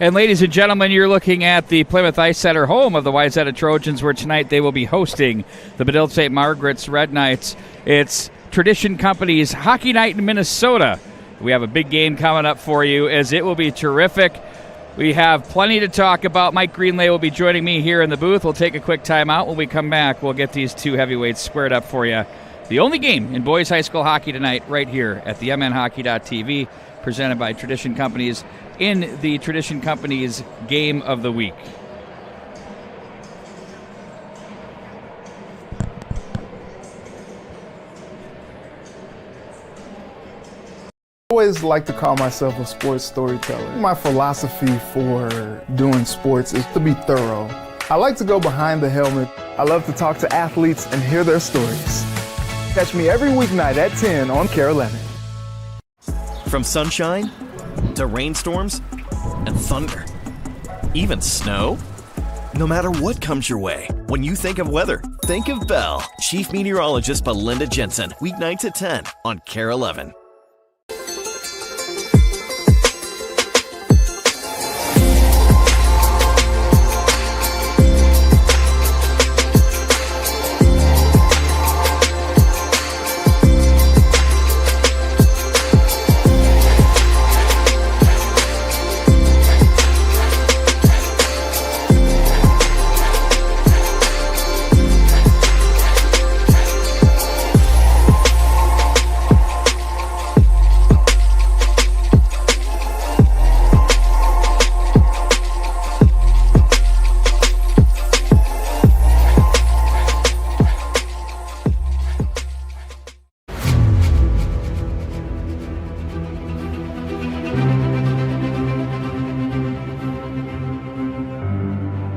And ladies and gentlemen, you're looking at the Plymouth Ice Center, home of the Wayzata Trojans, where tonight they will be hosting the Benilde-St. Margaret's Red Knights. It's Tradition Company's Hockey Night in Minnesota. We have a big game coming up for you, as it will be terrific. We have plenty to talk about. Mike Greenlay will be joining me here in the booth. We'll take a quick timeout. When we come back, we'll get these two heavyweights squared up for you. The only game in boys high school hockey tonight, right here at the mnhockey.tv, presented by Tradition Companies, in the Tradition Companies Game of the Week. I always like to call myself a sports storyteller. My philosophy for doing sports is to be thorough. I like to go behind the helmet. I love to talk to athletes and hear their stories. Catch me every weeknight at 10 on KARE 11. From sunshine to rainstorms and thunder, even snow. No matter what comes your way, when you think of weather, think of Bell. Chief Meteorologist Belinda Jensen, weeknights at 10 on KARE 11.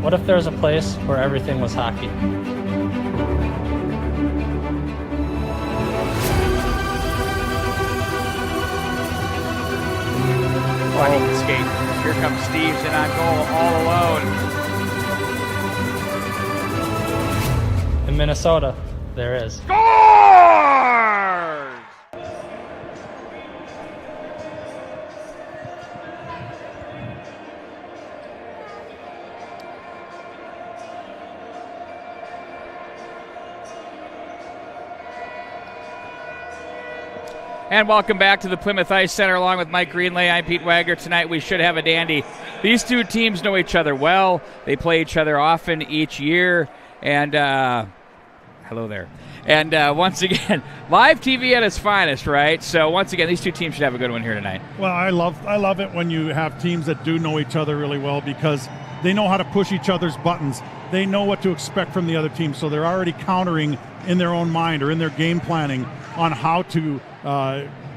What if there was a place where everything was hockey? Funny skate. Here comes Steve's in on goal, all alone. In Minnesota, there is. Scores! And welcome back to the Plymouth Ice Center along with Mike Greenlay. I'm Pete Wagner. Tonight we should have a dandy. These two teams know each other well. They play each other often each year. And hello there. And once again, live TV at its finest, right? So once again, these two teams should have a good one here tonight. Well, I love it when you have teams that do know each other really well, because they know how to push each other's buttons. They know what to expect from the other team, so they're already countering in their own mind or in their game planning on how to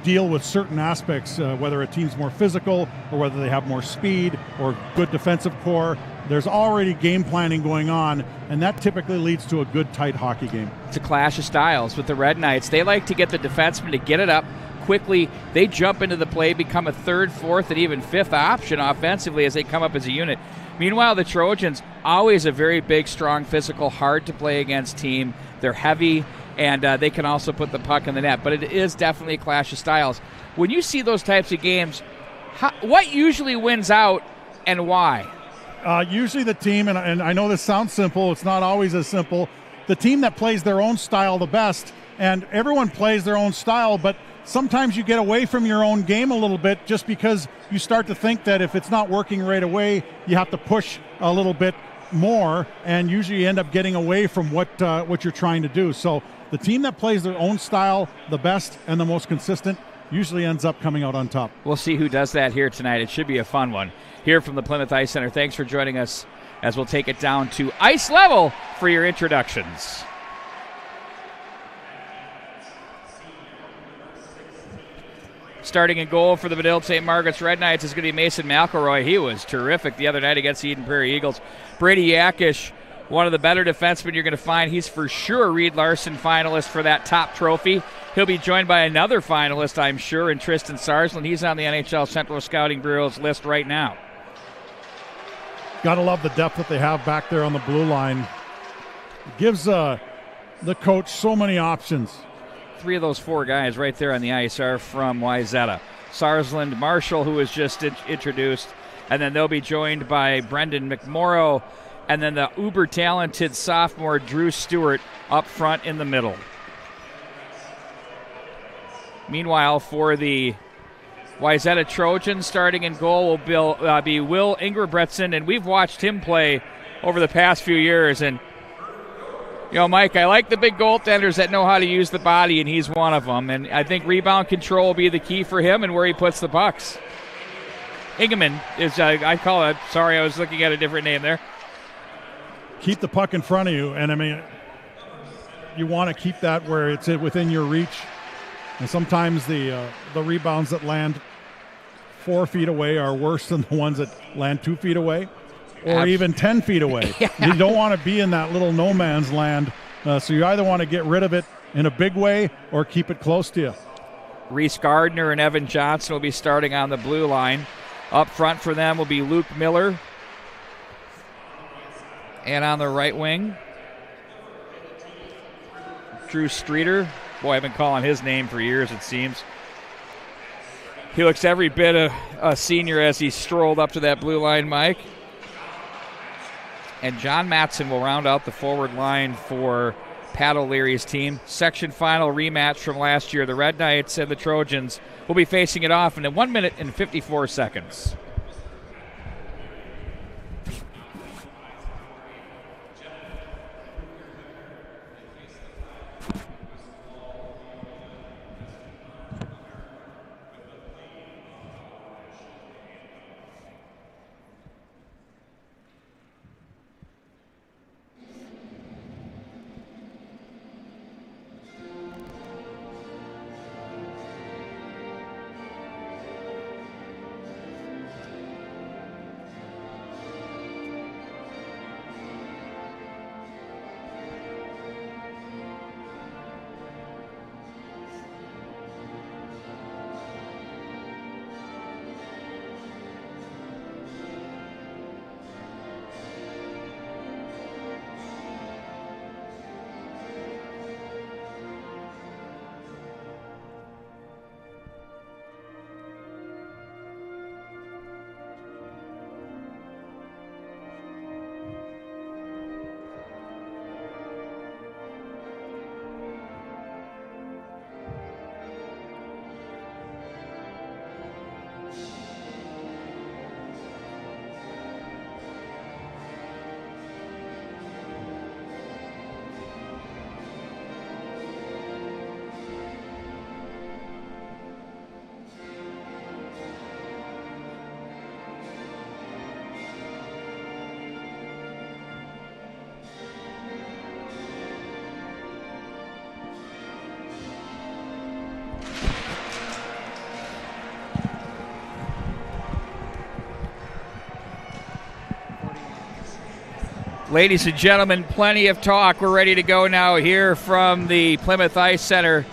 deal with certain aspects, whether a team's more physical or whether they have more speed or good defensive core. There's already game planning going on, and that typically leads to a good, tight hockey game. It's a clash of styles with the Red Knights. They like to get the defenseman to get it up quickly. They jump into the play, become a third, fourth, and even fifth option offensively as they come up as a unit. Meanwhile, the Trojans, always a very big, strong, physical, hard to play against team. They're heavy, and they can also put the puck in the net. But it is definitely a clash of styles. When you see those types of games, what usually wins out and why? Usually the team, and I know this sounds simple, it's not always as simple, the team that plays their own style the best, and everyone plays their own style, but sometimes you get away from your own game a little bit just because you start to think that if it's not working right away, you have to push a little bit more, and usually you end up getting away from what you're trying to do. So the team that plays their own style the best and the most consistent usually ends up coming out on top. We'll see who does that here tonight. It should be a fun one here from the Plymouth Ice Center. Thanks for joining us as we'll take it down to ice level for your introductions. Starting in goal for the Benilde-St. Margaret's Red Knights is going to be Mason McElroy. He was terrific the other night against the Eden Prairie Eagles. Brady Yakish, one of the better defensemen you're going to find. He's for sure Reed Larson finalist for that top trophy. He'll be joined by another finalist, I'm sure, in Tristan Sarsland. He's on the NHL Central Scouting Bureau's list right now. Got to love the depth that they have back there on the blue line. It gives the coach so many options. Three of those four guys right there on the ice are from Wayzata. Sarsland, Marshall, who was just introduced, And then they'll be joined by Brendan McMorrow, and then the uber-talented sophomore Drew Stewart up front in the middle. Meanwhile, for the Wayzata Trojans, starting in goal will be Will Ingebretson, and we've watched him play over the past few years. And, Mike, I like the big goaltenders that know how to use the body, and he's one of them. And I think rebound control will be the key for him and where he puts the pucks. Ingeman is, I call it, sorry, I was looking at a different name there. Keep the puck in front of you, and I mean, you want to keep that where it's within your reach. And sometimes the rebounds that land 4 feet away are worse than the ones that land 2 feet away, or even 10 feet away. Yeah. You don't want to be in that little no man's land. So you either want to get rid of it in a big way or keep it close to you. Reese Gardner and Evan Johnson will be starting on the blue line. Up front for them will be Luke Miller. And on the right wing, Drew Streeter. Boy, I've been calling his name for years, it seems. He looks every bit a senior as he strolled up to that blue line, Mike. And John Matson will round out the forward line for Pat O'Leary's team. Section final rematch from last year. The Red Knights and the Trojans will be facing it off in 1 minute and 54 seconds. Ladies and gentlemen, plenty of talk. We're ready to go now here from the Plymouth Ice Center.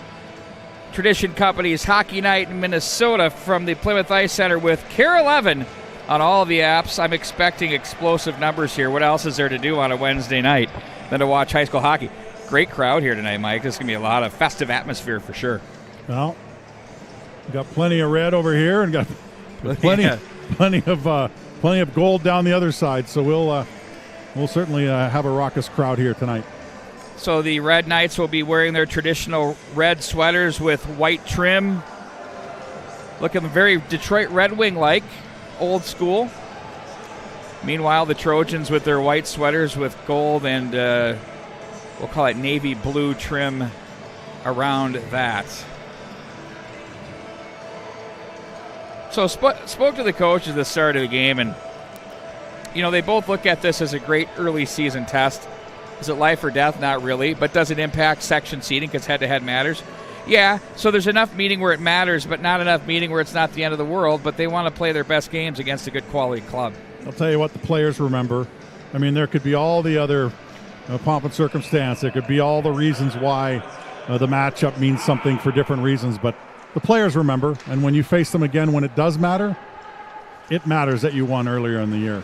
Tradition Company's Hockey Night in Minnesota from the Plymouth Ice Center with KARE 11 on all the apps. I'm expecting explosive numbers here. What else is there to do on a Wednesday night than to watch high school hockey? Great crowd here tonight, Mike. This is going to be a lot of festive atmosphere for sure. Well, we've got plenty of red over here and got plenty of gold down the other side. So we'll certainly have a raucous crowd here tonight. So the Red Knights will be wearing their traditional red sweaters with white trim. Looking very Detroit Red Wing-like, old school. Meanwhile, the Trojans with their white sweaters with gold and we'll call it navy blue trim around that. So spoke to the coaches at the start of the game, and they both look at this as a great early season test. Is it life or death? Not really. But does it impact section seeding because head-to-head matters? Yeah. So there's enough meeting where it matters, but not enough meeting where it's not the end of the world. But they want to play their best games against a good quality club. I'll tell you what the players remember. I mean, there could be all the other pomp and circumstance. There could be all the reasons why the matchup means something for different reasons. But the players remember. And when you face them again when it does matter, it matters that you won earlier in the year.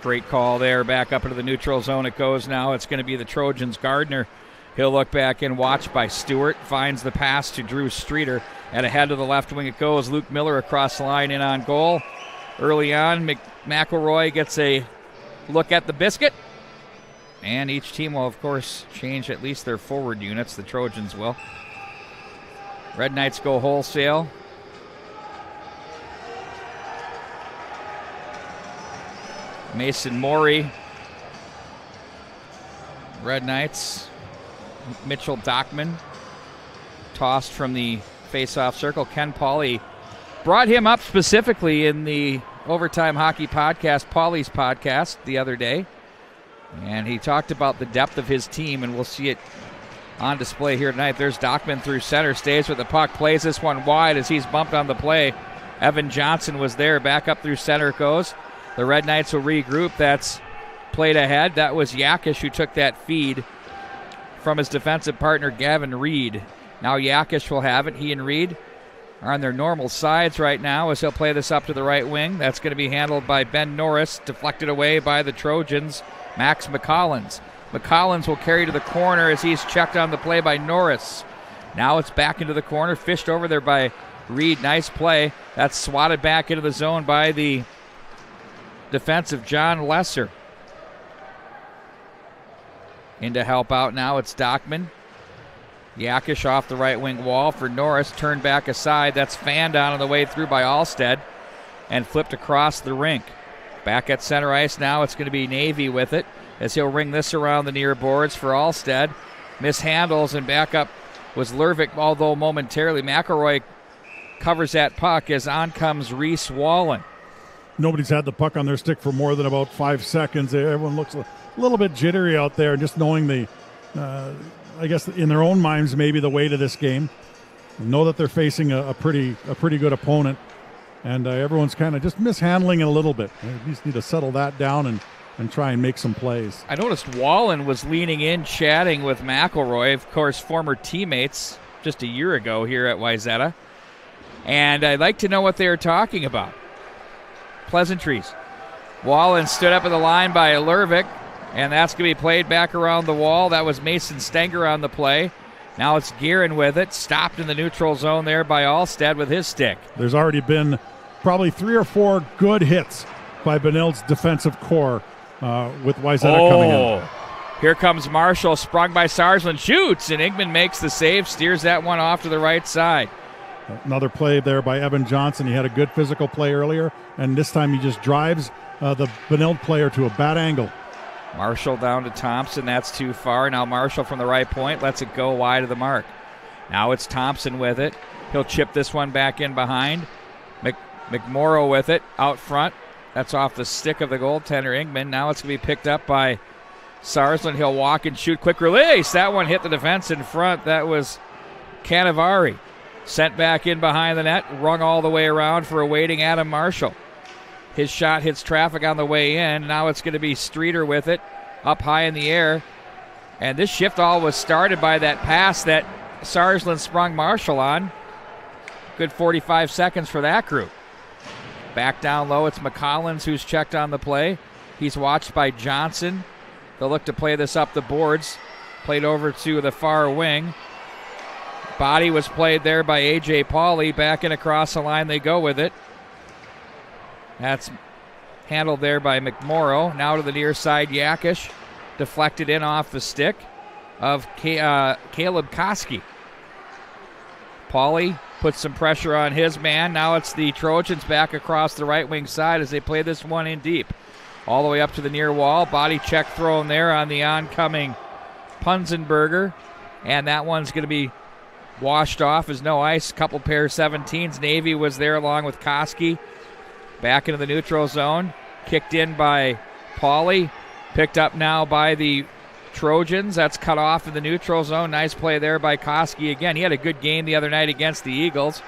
Great call there. Back up into the neutral zone it goes now. It's going to be the Trojans' Gardner. He'll look back in, watched by Stewart. Finds the pass to Drew Streeter. And ahead to the left wing it goes. Luke Miller across the line in on goal. Early on, McElroy gets a look at the biscuit. And each team will, of course, change at least their forward units. The Trojans will. Red Knights go wholesale. Mason Morey. Red Knights. Mitchell Dockman. Tossed from the face-off circle. Ken Pauley brought him up specifically in the Overtime Hockey Podcast, Pauley's podcast, the other day. And he talked about the depth of his team, and we'll see it on display here tonight. There's Dockman through center, stays with the puck, plays this one wide as he's bumped on the play. Evan Johnson was there. Back up through center it goes. The Red Knights will regroup. That's played ahead. That was Yakish who took that feed from his defensive partner, Gavin Reed. Now Yakish will have it. He and Reed are on their normal sides right now as he'll play this up to the right wing. That's going to be handled by Ben Norris, deflected away by the Trojans, Max McCollins. McCollins will carry to the corner as he's checked on the play by Norris. Now it's back into the corner, fished over there by Reed. Nice play. That's swatted back into the zone by the defensive John Lesser. In to help out now, it's Dockman. Yakish off the right wing wall for Norris, turned back aside. That's fanned on the way through by Alstead and flipped across the rink. Back at center ice now, it's going to be Navy with it as he'll ring this around the near boards for Alstead. Mishandles and back up was Lervik, although momentarily. McElroy covers that puck as on comes Reese Wallen. Nobody's had the puck on their stick for more than about 5 seconds. Everyone looks a little bit jittery out there, just knowing the, I guess in their own minds, maybe the weight of this game. Know that they're facing a pretty good opponent, and everyone's kind of just mishandling it a little bit. They just need to settle that down and try and make some plays. I noticed Wallen was leaning in, chatting with McElroy, of course, former teammates just a year ago here at Wayzata. And I'd like to know what they were talking about. Pleasantries. Wallen stood up at the line by Lervik, and that's going to be played back around the wall. That was Mason Stenger on the play. Now it's Guerin with it, stopped in the neutral zone there by Alstead with his stick. There's already been probably 3 or 4 good hits by Benilde's defensive core with Wayzata coming in. Here comes Marshall, sprung by Sarsland, shoots, and Ingman makes the save, steers that one off to the right side. Another play there by Evan Johnson. He had a good physical play earlier, and this time he just drives the Benilde player to a bad angle. Marshall down to Thompson. That's too far. Now Marshall from the right point lets it go wide of the mark. Now it's Thompson with it. He'll chip this one back in behind. McMorrow with it out front. That's off the stick of the goaltender, Ingman. Now it's going to be picked up by Sarsland. He'll walk and shoot. Quick release. That one hit the defense in front. That was Canavari. Sent back in behind the net. Rung all the way around for a waiting Adam Marshall. His shot hits traffic on the way in. Now it's going to be Streeter with it up high in the air. And this shift all was started by that pass that Sarsland sprung Marshall on. Good 45 seconds for that group. Back down low, it's McCollins who's checked on the play. He's watched by Johnson. They'll look to play this up the boards. Played over to the far wing. Body was played there by A.J. Pauley. Back and across the line they go with it. That's handled there by McMorrow. Now to the near side, Yakish. Deflected in off the stick of Caleb Koski. Pauley puts some pressure on his man. Now it's the Trojans back across the right wing side as they play this one in deep. All the way up to the near wall. Body check thrown there on the oncoming Punzenberger. And that one's going to be washed off as no ice. Couple pair 17s. Navy was there along with Koski. Back into the neutral zone. Kicked in by Pauley. Picked up now by the Trojans. That's cut off in the neutral zone. Nice play there by Koski again. He had a good game the other night against the Eagles.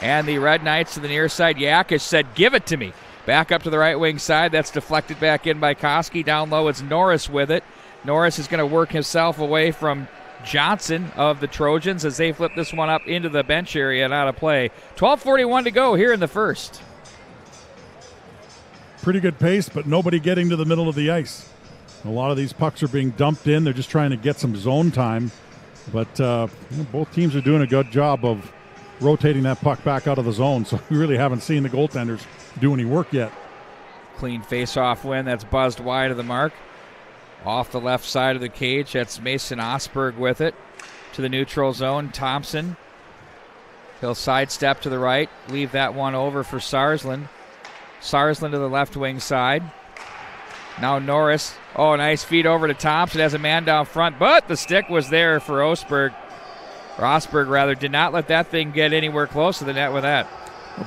And the Red Knights to the near side. Yakish said, give it to me. Back up to the right wing side. That's deflected back in by Koski. Down low, it's Norris with it. Norris is going to work himself away from Johnson of the Trojans as they flip this one up into the bench area and out of play. 12:41 to go here in the first. Pretty good pace, but nobody getting to the middle of the ice. A lot of these pucks are being dumped in. They're just trying to get some zone time. But both teams are doing a good job of rotating that puck back out of the zone. So we really haven't seen the goaltenders do any work yet. Clean face-off win. That's buzzed wide of the mark. Off the left side of the cage, that's Mason Osberg with it. To the neutral zone, Thompson. He'll sidestep to the right, leave that one over for Sarsland. Sarsland to the left wing side. Now Norris. Oh, nice feed over to Thompson. Has a man down front, but the stick was there for Osberg. Or Osberg, rather, did not let that thing get anywhere close to the net with that.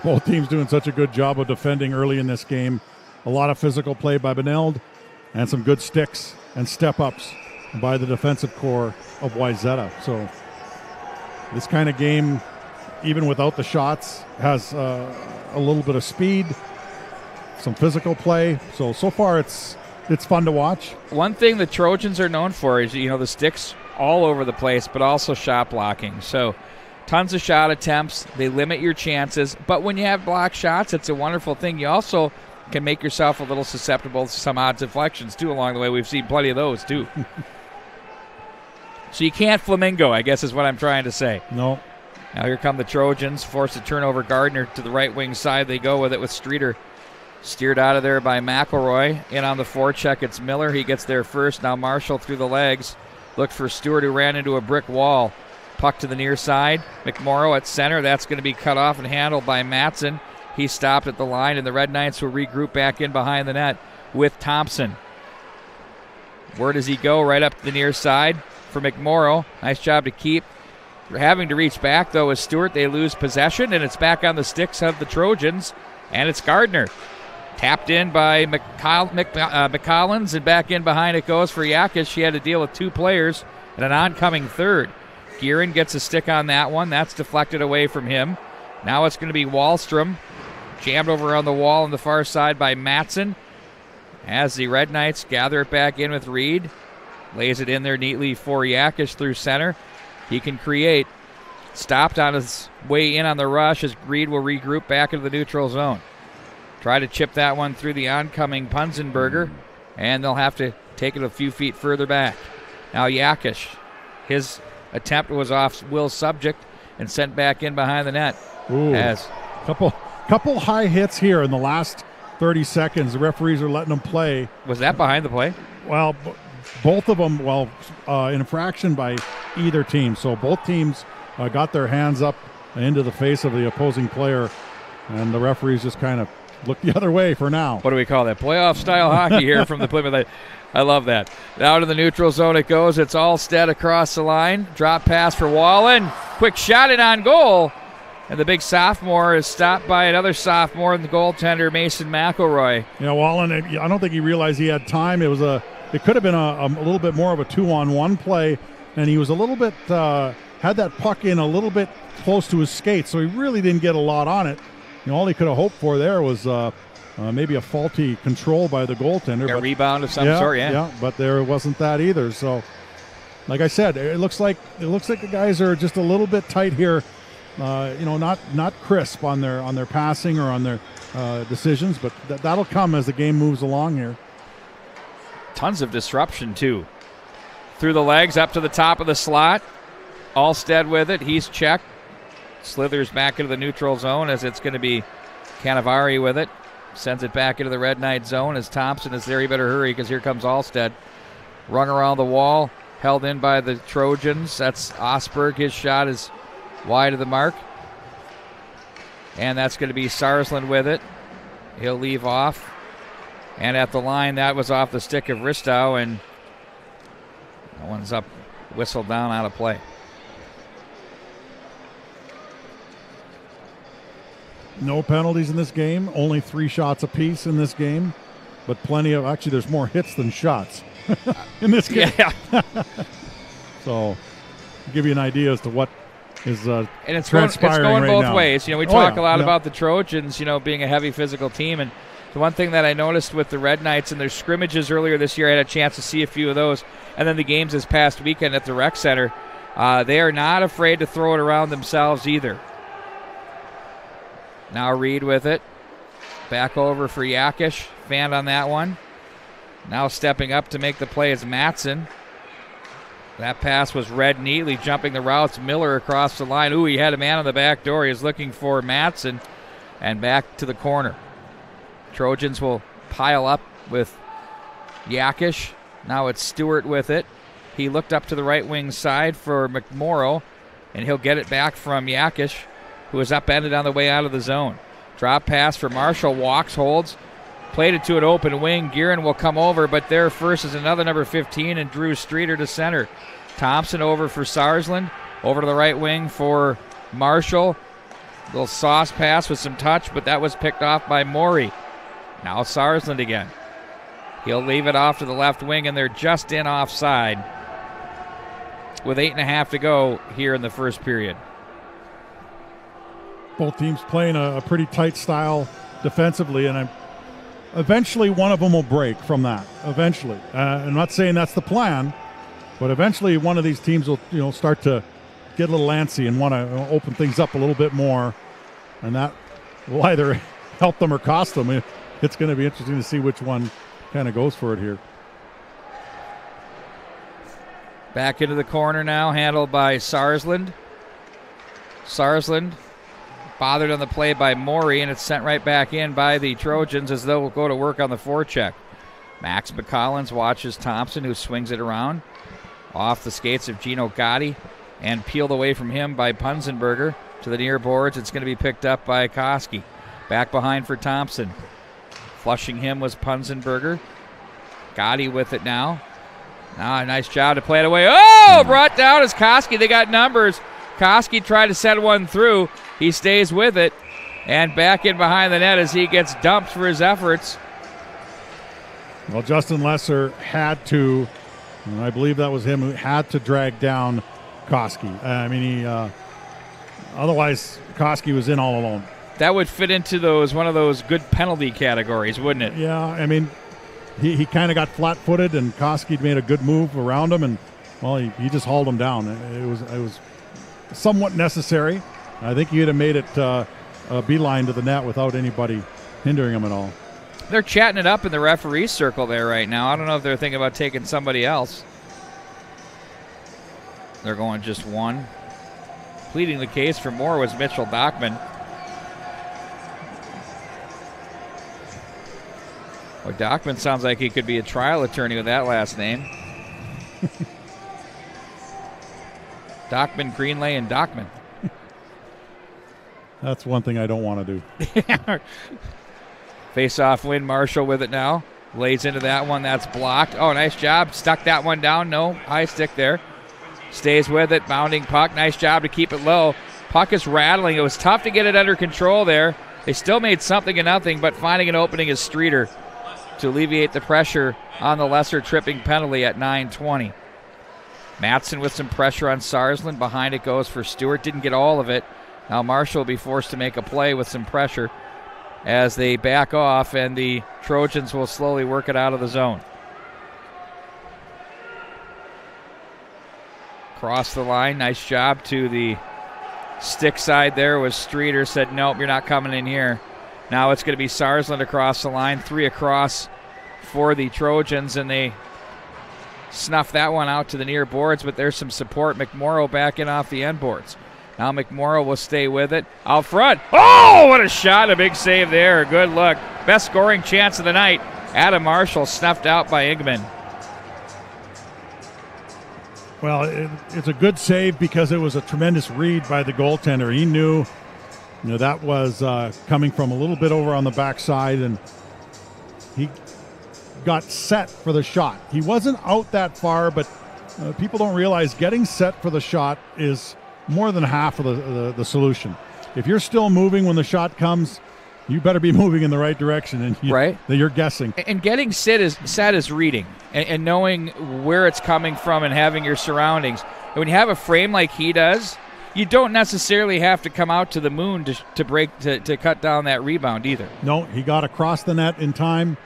Both teams doing such a good job of defending early in this game. A lot of physical play by Benilde and some good sticks and step-ups by the defensive core of Wayzata. So this kind of game, even without the shots, has a little bit of speed, some physical play. So far it's fun to watch. One thing the Trojans are known for is, the sticks all over the place, but also shot blocking. So tons of shot attempts. They limit your chances. But when you have blocked shots, it's a wonderful thing. You also can make yourself a little susceptible to some odd deflections, too, along the way. We've seen plenty of those, too. So you can't flamingo, I guess is what I'm trying to say. No. Now here come the Trojans. Force a turnover. Gardner to the right wing side. They go with it with Streeter. Steered out of there by McElroy. In on the forecheck, it's Miller. He gets there first. Now Marshall through the legs. Looked for Stewart, who ran into a brick wall. Puck to the near side. McMorrow at center. That's going to be cut off and handled by Matson. He stopped at the line, and the Red Knights will regroup back in behind the net with Thompson. Where does he go? Right up to the near side for McMorrow. Nice job to keep. They're having to reach back, though, with Stewart. They lose possession, and it's back on the sticks of the Trojans, and it's Gardner. Tapped in by McCollins, and back in behind it goes for Yakish. She had to deal with two players and an oncoming third. Gearin gets a stick on that one. That's deflected away from him. Now it's going to be Wahlstrom. Jammed over on the wall on the far side by Matson. As the Red Knights gather it back in with Reed. Lays it in there neatly for Yakish through center. He can create. Stopped on his way in on the rush as Reed will regroup back into the neutral zone. Try to chip that one through the oncoming Punzenberger, and they'll have to take it a few feet further back. Now Yakish. His attempt was off Will's subject and sent back in behind the net. Ooh, as couple high hits here in the last 30 seconds. The referees are letting them play. Was that behind the play? Well, both of them, infraction by either team. So both teams got their hands up into the face of the opposing player, and the referees just kind of look the other way for now. What do we call that? Playoff style hockey here from the Plymouth. I love that. Now to the neutral zone it goes. It's Alstead across the line. Drop pass for Wallen. Quick shot and on goal. And the big sophomore is stopped by another sophomore, the goaltender, Mason McElroy. Wallen, I don't think he realized he had time. It could have been a little bit more of a 2-on-1 play, and he was a little bit, had that puck in a little bit close to his skate, so he really didn't get a lot on it. All he could have hoped for there was maybe a faulty control by the goaltender. A rebound of some sort, yeah. Yeah, but there wasn't that either. So, like I said, it looks like the guys are just a little bit tight here. Not crisp on their passing or on their decisions, but that'll come as the game moves along here. Tons of disruption, too. Through the legs, up to the top of the slot. Alstead with it. He's checked. Slithers back into the neutral zone as it's going to be Canavari with it. Sends it back into the Red Knight zone as Thompson is there. He better hurry because here comes Alstead. Rung around the wall. Held in by the Trojans. That's Osberg. His shot is wide of the mark. And that's going to be Sarsland with it. He'll leave off. And at the line, that was off the stick of Ristow, and that one's up, whistled down, out of play. No penalties in this game. Only 3 shots apiece in this game. But actually, there's more hits than shots in this game. Yeah. So, give you an idea as to what is and it's transpiring going right both now. ways. We talk a lot about the Trojans, being a heavy physical team. And the one thing that I noticed with the Red Knights and their scrimmages earlier this year, I had a chance to see a few of those. And then the games this past weekend at the Rec Center, they are not afraid to throw it around themselves either. Now Reed with it. Back over for Yakish. Fanned on that one. Now stepping up to make the play is Matson. That pass was read neatly, jumping the routes. Miller across the line. Ooh, he had a man on the back door. He was looking for Matson. And back to the corner. Trojans will pile up with Yakish. Now it's Stewart with it. He looked up to the right wing side for McMorrow, and he'll get it back from Yakish, who is upended on the way out of the zone. Drop pass for Marshall, walks, holds, played it to an open wing. Guerin will come over, but there first is another number 15 and Drew Streeter to center. Thompson over for Sarsland, over to the right wing for Marshall. Little sauce pass with some touch, but that was picked off by Morey. Now Sarsland again. He'll leave it off to the left wing, and they're just in offside with 8.5 to go here in the first period. Both teams playing a pretty tight style defensively, and eventually one of them will break from that. Eventually. I'm not saying that's the plan, but eventually one of these teams will start to get a little antsy and want to open things up a little bit more, and that will either help them or cost them. It's going to be interesting to see which one kind of goes for it here. Back into the corner now, handled by Sarsland. Sarsland bothered on the play by Morey, and it's sent right back in by the Trojans as they'll go to work on the forecheck. Max McCollins watches Thompson, who swings it around off the skates of Gino Gotti and peeled away from him by Punzenberger to the near boards. It's going to be picked up by Koski. Back behind for Thompson. Flushing him was Punzenberger. Gotti with it now. Now a nice job to play it away. Oh, brought down is Koski. They got numbers. Koski tried to set one through. He stays with it. And back in behind the net as he gets dumped for his efforts. Well, Justin Lesser had to, and I believe that was him who had to drag down Koski. Otherwise Koski was in all alone. That would fit into one of those good penalty categories, wouldn't it? Yeah, I mean, he kind of got flat-footed, and Koski made a good move around him, and well, he just hauled him down. It was somewhat necessary. I think he would have made it a beeline to the net without anybody hindering him at all. They're chatting it up in the referee circle there right now. I don't know if they're thinking about taking somebody else. They're going just one. Pleading the case for more was Mitchell Dockman. Well, Dockman sounds like he could be a trial attorney with that last name. Dockman, Greenlay, and Dockman. That's one thing I don't want to do. Face-off win. Marshall with it now. Lays into that one. That's blocked. Oh, nice job. Stuck that one down. No, high stick there. Stays with it. Bounding puck. Nice job to keep it low. Puck is rattling. It was tough to get it under control there. They still made something of nothing, but finding an opening is Streeter to alleviate the pressure on the lesser tripping penalty at 9:20. Mattson with some pressure on Sarsland. Behind it goes for Stewart. Didn't get all of it. Now Marshall will be forced to make a play with some pressure as they back off, and the Trojans will slowly work it out of the zone. Cross the line. Nice job to the stick side there was Streeter. Said, nope, you're not coming in here. Now it's going to be Sarsland across the line. 3 across for the Trojans, and they snuff that one out to the near boards, but there's some support. McMorrow back in off the end boards. Now McMorrow will stay with it. Out front. Oh, what a shot. A big save there. Good look. Best scoring chance of the night. Adam Marshall snuffed out by Ingman. Well, it's a good save because it was a tremendous read by the goaltender. He knew that was coming from a little bit over on the backside, and he got set for the shot. He wasn't out that far, but people don't realize getting set for the shot is more than half of the solution. If you're still moving when the shot comes, you better be moving in the right direction, and you're guessing. And getting set is reading and knowing where it's coming from and having your surroundings. And when you have a frame like he does, you don't necessarily have to come out to the moon to cut down that rebound either. No, he got across the net in time,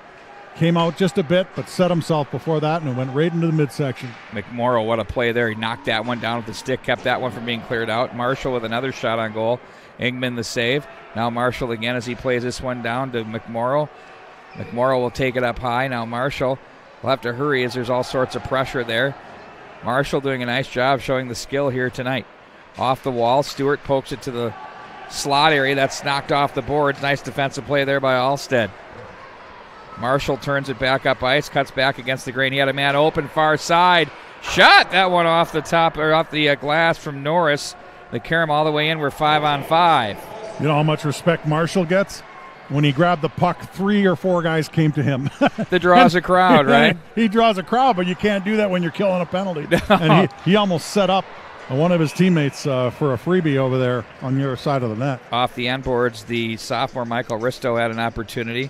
came out just a bit, but set himself before that, and it went right into the midsection. McMorrow, what a play there. He knocked that one down with the stick, kept that one from being cleared out. Marshall with another shot on goal. Ingman the save. Now Marshall again as he plays this one down to McMorrow. McMorrow will take it up high. Now Marshall will have to hurry as there's all sorts of pressure there. Marshall doing a nice job showing the skill here tonight. Off the wall, Stewart pokes it to the slot area. That's knocked off the boards. Nice defensive play there by Alstead. Marshall turns it back up ice, cuts back against the grain. He had a man open far side. Shot that one off the top, or off the glass from Norris. They carry him all the way in. We're 5-on-5. You know how much respect Marshall gets? When he grabbed the puck, 3 or 4 guys came to him. That draws a crowd, right? He draws a crowd, but you can't do that when you're killing a penalty. No. And he almost set up one of his teammates for a freebie over there on your side of the net. Off the end boards, the sophomore Michael Risto had an opportunity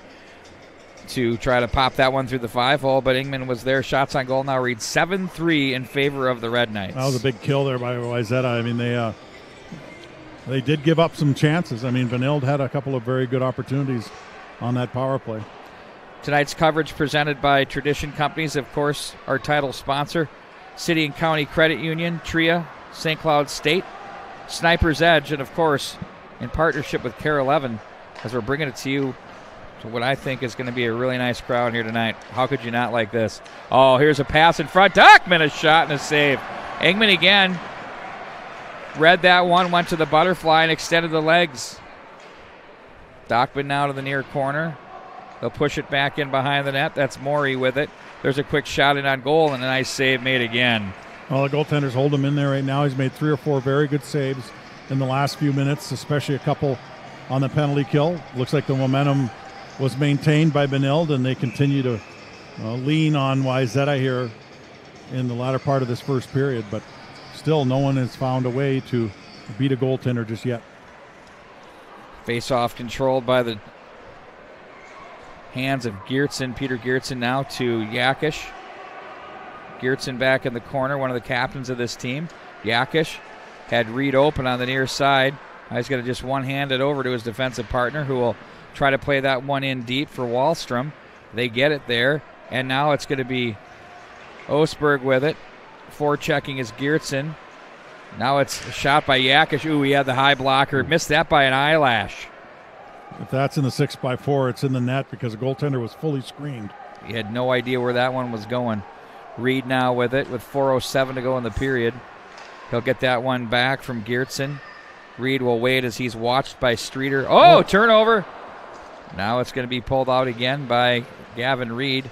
to try to pop that one through the 5-hole, but Ingman was there. Shots on goal now read 7-3 in favor of the Red Knights. That was a big kill there by Wayzata. I mean, they did give up some chances. I mean, Benilde had a couple of very good opportunities on that power play. Tonight's coverage presented by Tradition Companies, of course, our title sponsor, City and County Credit Union, TRIA, St. Cloud State, Sniper's Edge, and of course, in partnership with KARE 11, as we're bringing it to you to what I think is going to be a really nice crowd here tonight. How could you not like this? Oh, here's a pass in front. Dockman, a shot and a save. Ingman again. Read that one, went to the butterfly and extended the legs. Dockman now to the near corner. They'll push it back in behind the net. That's Morey with it. There's a quick shot in on goal and a nice save made again. Well, the goaltenders hold him in there right now. He's made 3 or 4 very good saves in the last few minutes, especially a couple on the penalty kill. Looks like the momentum was maintained by Benilde, and they continue to lean on Wayzata here in the latter part of this first period. But still, no one has found a way to beat a goaltender just yet. Face-off controlled by the hands of Geertsen. Peter Geertsen now to Yakish. Geertsen back in the corner, one of the captains of this team. Yakish had Reed open on the near side. He's going to just one-hand it over to his defensive partner, who will try to play that one in deep for Wahlstrom. They get it there, and now it's going to be Osberg with it. Forechecking is Geertsen. Now it's a shot by Yakish. Ooh, he had the high blocker. Missed that by an eyelash. If that's in the 6x4, it's in the net because the goaltender was fully screened. He had no idea where that one was going. Reed now with it with 4:07 to go in the period. He'll get that one back from Geertsen. Reed will wait as he's watched by Streeter. Oh, turnover. Now it's going to be pulled out again by Gavin Reed.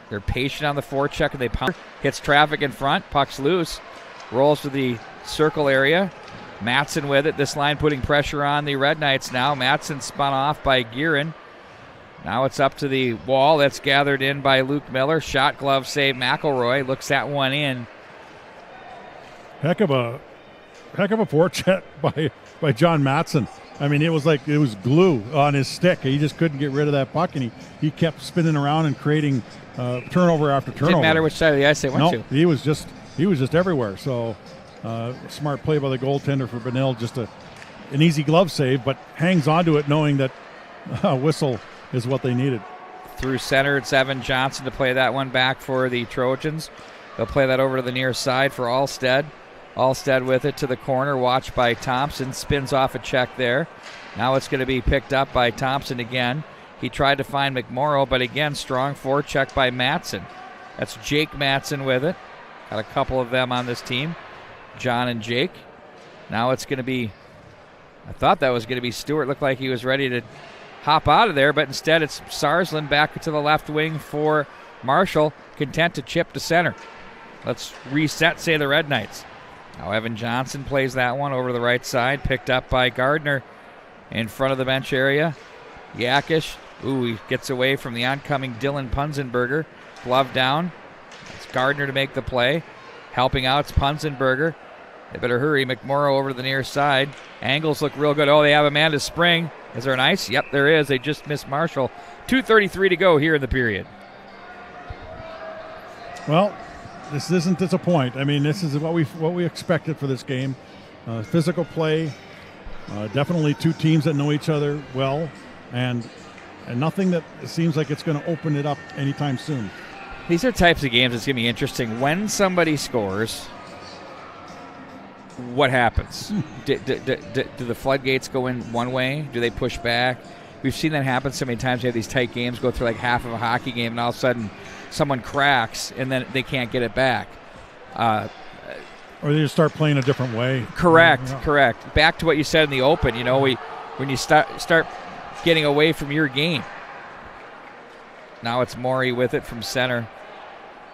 They're patient on the forecheck, and they pound. Hits traffic in front. Puck's loose. Rolls to the circle area. Matson with it. This line putting pressure on the Red Knights now. Matson spun off by Guerin. Now it's up to the wall. That's gathered in by Luke Miller. Shot glove save. McElroy looks that one in. Heck of a forecheck by John Matson. I mean, it was like it was glue on his stick. He just couldn't get rid of that puck, and he kept spinning around and creating turnover after turnover. Didn't matter which side of the ice they went to. He was just everywhere. So smart play by the goaltender for Benilde. Just an easy glove save, but hangs onto it knowing that whistle is what they needed. Through center, it's Evan Johnson to play that one back for the Trojans. They'll play that over to the near side for Alstead. Alstead with it to the corner, watched by Thompson. Spins off a check there. Now it's going to be picked up by Thompson again. He tried to find McMorrow, but again, strong forecheck by Matson. That's Jake Matson with it. Got a couple of them on this team, John and Jake. Now it's going to be, I thought that was going to be Stewart. Looked like he was ready to hop out of there, but instead it's Sarsland back to the left wing for Marshall, content to chip to center. Let's reset, say the Red Knights. Now Evan Johnson plays that one over to the right side, picked up by Gardner in front of the bench area. Yakish, he gets away from the oncoming Dylan Punzenberger. Glove down. It's Gardner to make the play. Helping out, it's Punzenberger. They better hurry. McMorrow over to the near side. Angles look real good. Oh, they have a man to spring. Is there an ice? Yep, there is. They just missed Marshall. 2:33 to go here in the period. Well, this isn't disappoint. I mean, this is what we expected for this game. Physical play. Definitely two teams that know each other well, and nothing that seems like it's going to open it up anytime soon. These are types of games that's going to be interesting. When somebody scores, what happens? Do the floodgates go in one way? Do they push back? We've seen that happen so many times. You have these tight games go through like half of a hockey game, and all of a sudden someone cracks, and then they can't get it back. Or they just start playing a different way. Correct. Back to what you said in the open. You know, when you start getting away from your game, Now it's Morey with it from center.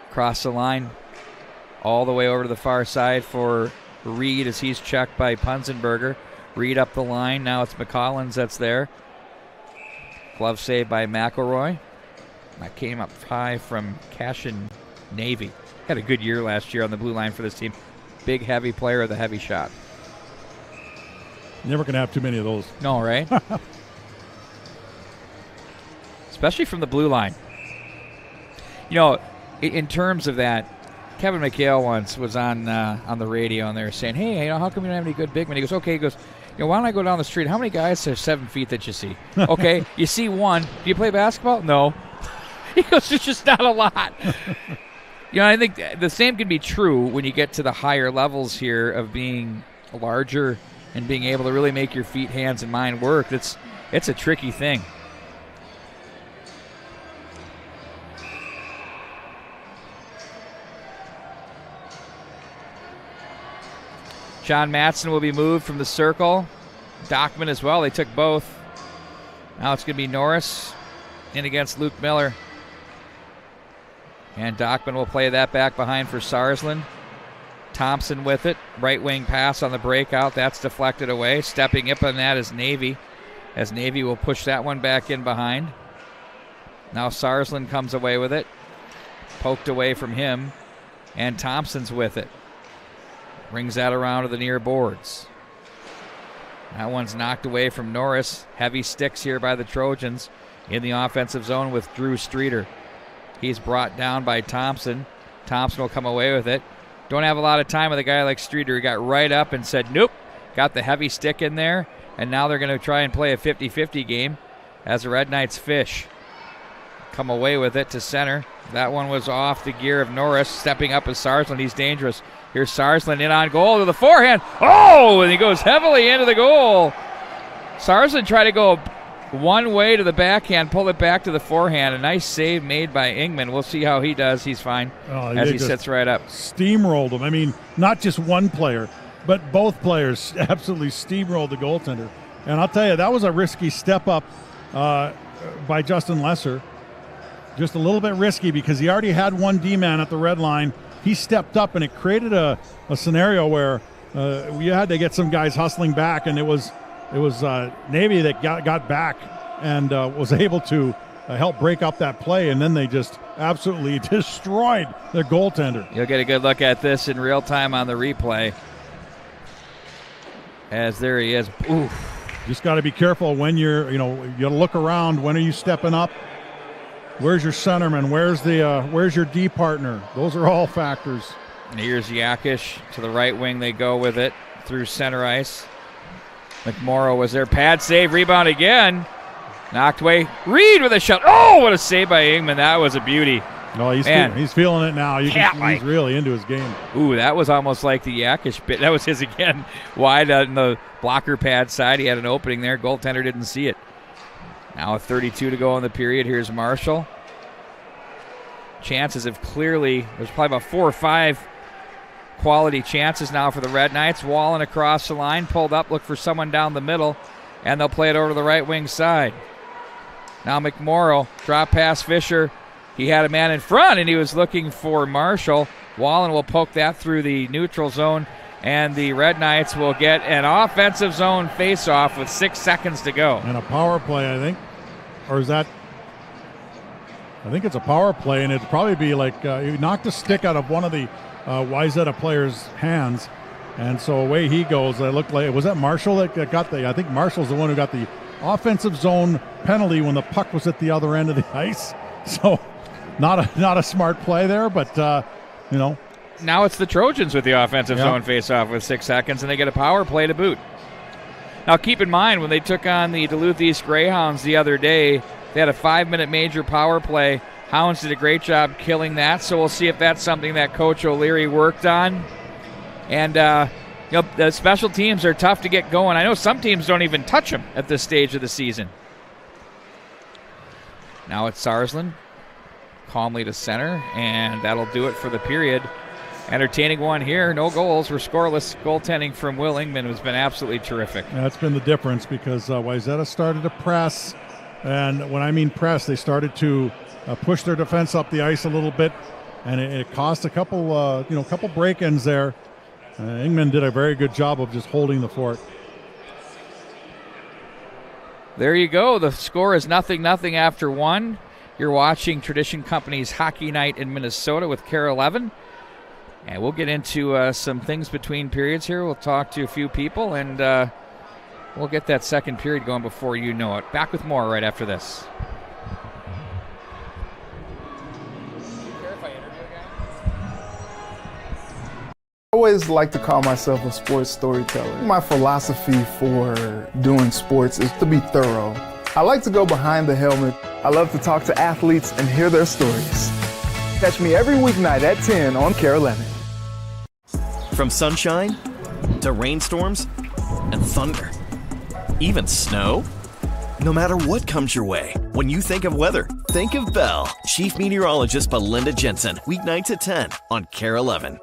Across the line. All the way over to the far side for Reed as he's checked by Punzenberger. Reed up the line. Now it's McCollins that's there. Glove save by McElroy. That came up high from Cashin Navy. Had a good year last year on the blue line for this team. Big, heavy player of the heavy shot. Never going to have too many of those. No, right? Especially from the blue line. You know, in terms of that, Kevin McHale once was on the radio, and they were saying, hey, you know, how come you don't have any good big men? He goes, okay. He goes, you know, why don't I go down the street? How many guys have 7 feet that you see? Okay, you see one. Do you play basketball? No. He goes, it's just not a lot. You know, I think the same can be true when you get to the higher levels here of being larger and being able to really make your feet, hands, and mind work. It's a tricky thing. John Matson will be moved from the circle. Dockman as well. They took both. Now it's going to be Norris in against Luke Miller. And Dockman will play that back behind for Sarsland. Thompson with it. Right wing pass on the breakout. That's deflected away. Stepping up on that is Navy. As Navy will push that one back in behind. Now Sarsland comes away with it. Poked away from him. And Thompson's with it. Brings that around to the near boards. That one's knocked away from Norris. Heavy sticks here by the Trojans in the offensive zone with Drew Streeter. He's brought down by Thompson. Thompson will come away with it. Don't have a lot of time with a guy like Streeter. He got right up and said, nope. Got the heavy stick in there. And now they're going to try and play a 50-50 game as the Red Knights fish. Come away with it to center. That one was off the gear of Norris. Stepping up is Sarsland. He's dangerous. Here's Sarsland in on goal to the forehand. Oh, and he goes heavily into the goal. Sarsland tried to go one way to the backhand, pull it back to the forehand. A nice save made by Ingman. We'll see how he does. He's fine as he sits right up. Steamrolled him. I mean, not just one player, but both players absolutely steamrolled the goaltender. And I'll tell you, that was a risky step up by Justin Lesser. Just a little bit risky because he already had one D-man at the red line. He stepped up, and it created a scenario where you had to get some guys hustling back, and it was Navy that got back and was able to help break up that play, and then they just absolutely destroyed their goaltender. You'll get a good look at this in real time on the replay. As there he is. Oof. Just got to be careful when you got to look around. When are you stepping up? Where's your centerman? Where's your D partner? Those are all factors. And here's Yakish to the right wing. They go with it through center ice. McMorrow was there. Pad save. Rebound again. Knocked away. Reed with a shot. Oh, what a save by Ingman. That was a beauty. Oh, he's feeling it now. He's really into his game. Ooh, that was almost like the Yakish bit. That was his again. Wide on the blocker pad side. He had an opening there. Goaltender didn't see it. Now with 32 to go in the period, here's Marshall. Chances have clearly, there's probably about 4 or 5 quality chances now for the Red Knights. Wallen across the line, pulled up, look for someone down the middle, and they'll play it over to the right wing side. Now McMorrow, drop pass Fisher. He had a man in front, and he was looking for Marshall. Wallen will poke that through the neutral zone, and the Red Knights will get an offensive zone face-off with 6 seconds to go. And a power play, I think. Or is that? I think it's a power play, and it'd probably be like he knocked a stick out of one of the Wayzata players' hands, and so away he goes. It looked like, was that Marshall that got the? I think Marshall's the one who got the offensive zone penalty when the puck was at the other end of the ice. So, not a smart play there, but Now it's the Trojans with the offensive zone face-off with 6 seconds, and they get a power play to boot. Now, keep in mind, when they took on the Duluth East Greyhounds the other day, they had a 5-minute major power play. Hounds did a great job killing that, so we'll see if that's something that Coach O'Leary worked on. And, the special teams are tough to get going. I know some teams don't even touch them at this stage of the season. Now it's Sarsland, calmly to center, and that'll do it for the period. Entertaining one here. No goals. We're scoreless. Goaltending from Will Ingman has been absolutely terrific. That's been the difference because Wayzata started to press. And when I mean press, they started to pushed their defense up the ice a little bit, and it cost a couple break-ins there. Ingman did a very good job of just holding the fort. There you go. The score is 0-0 after 1. You're watching Tradition Company's Hockey Night in Minnesota with KARE 11. And we'll get into some things between periods here. We'll talk to a few people, and we'll get that second period going before you know it. Back with more right after this. I always like to call myself a sports storyteller. My philosophy for doing sports is to be thorough. I like to go behind the helmet. I love to talk to athletes and hear their stories. Catch me every weeknight at 10 on KARE 11. From sunshine to rainstorms and thunder, even snow. No matter what comes your way, when you think of weather, think of Bell. Chief Meteorologist Belinda Jensen, weeknights at 10 on KARE 11.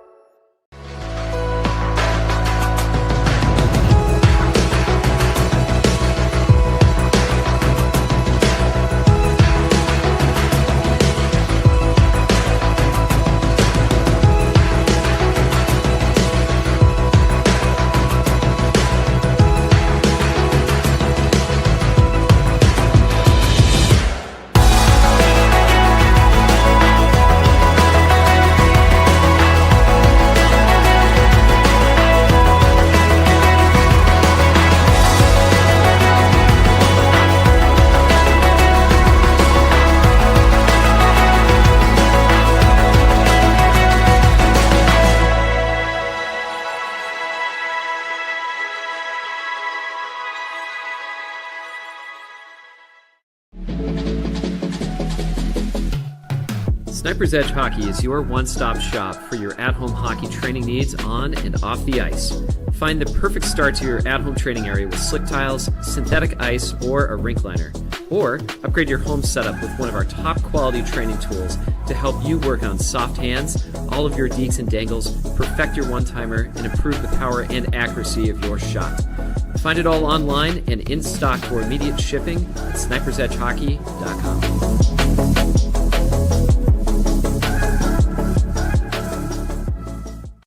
Sniper's Edge Hockey is your one-stop shop for your at-home hockey training needs on and off the ice. Find the perfect start to your at-home training area with slick tiles, synthetic ice, or a rink liner. Or upgrade your home setup with one of our top-quality training tools to help you work on soft hands, all of your deeks and dangles, perfect your one-timer, and improve the power and accuracy of your shot. Find it all online and in stock for immediate shipping at snipersedgehockey.com.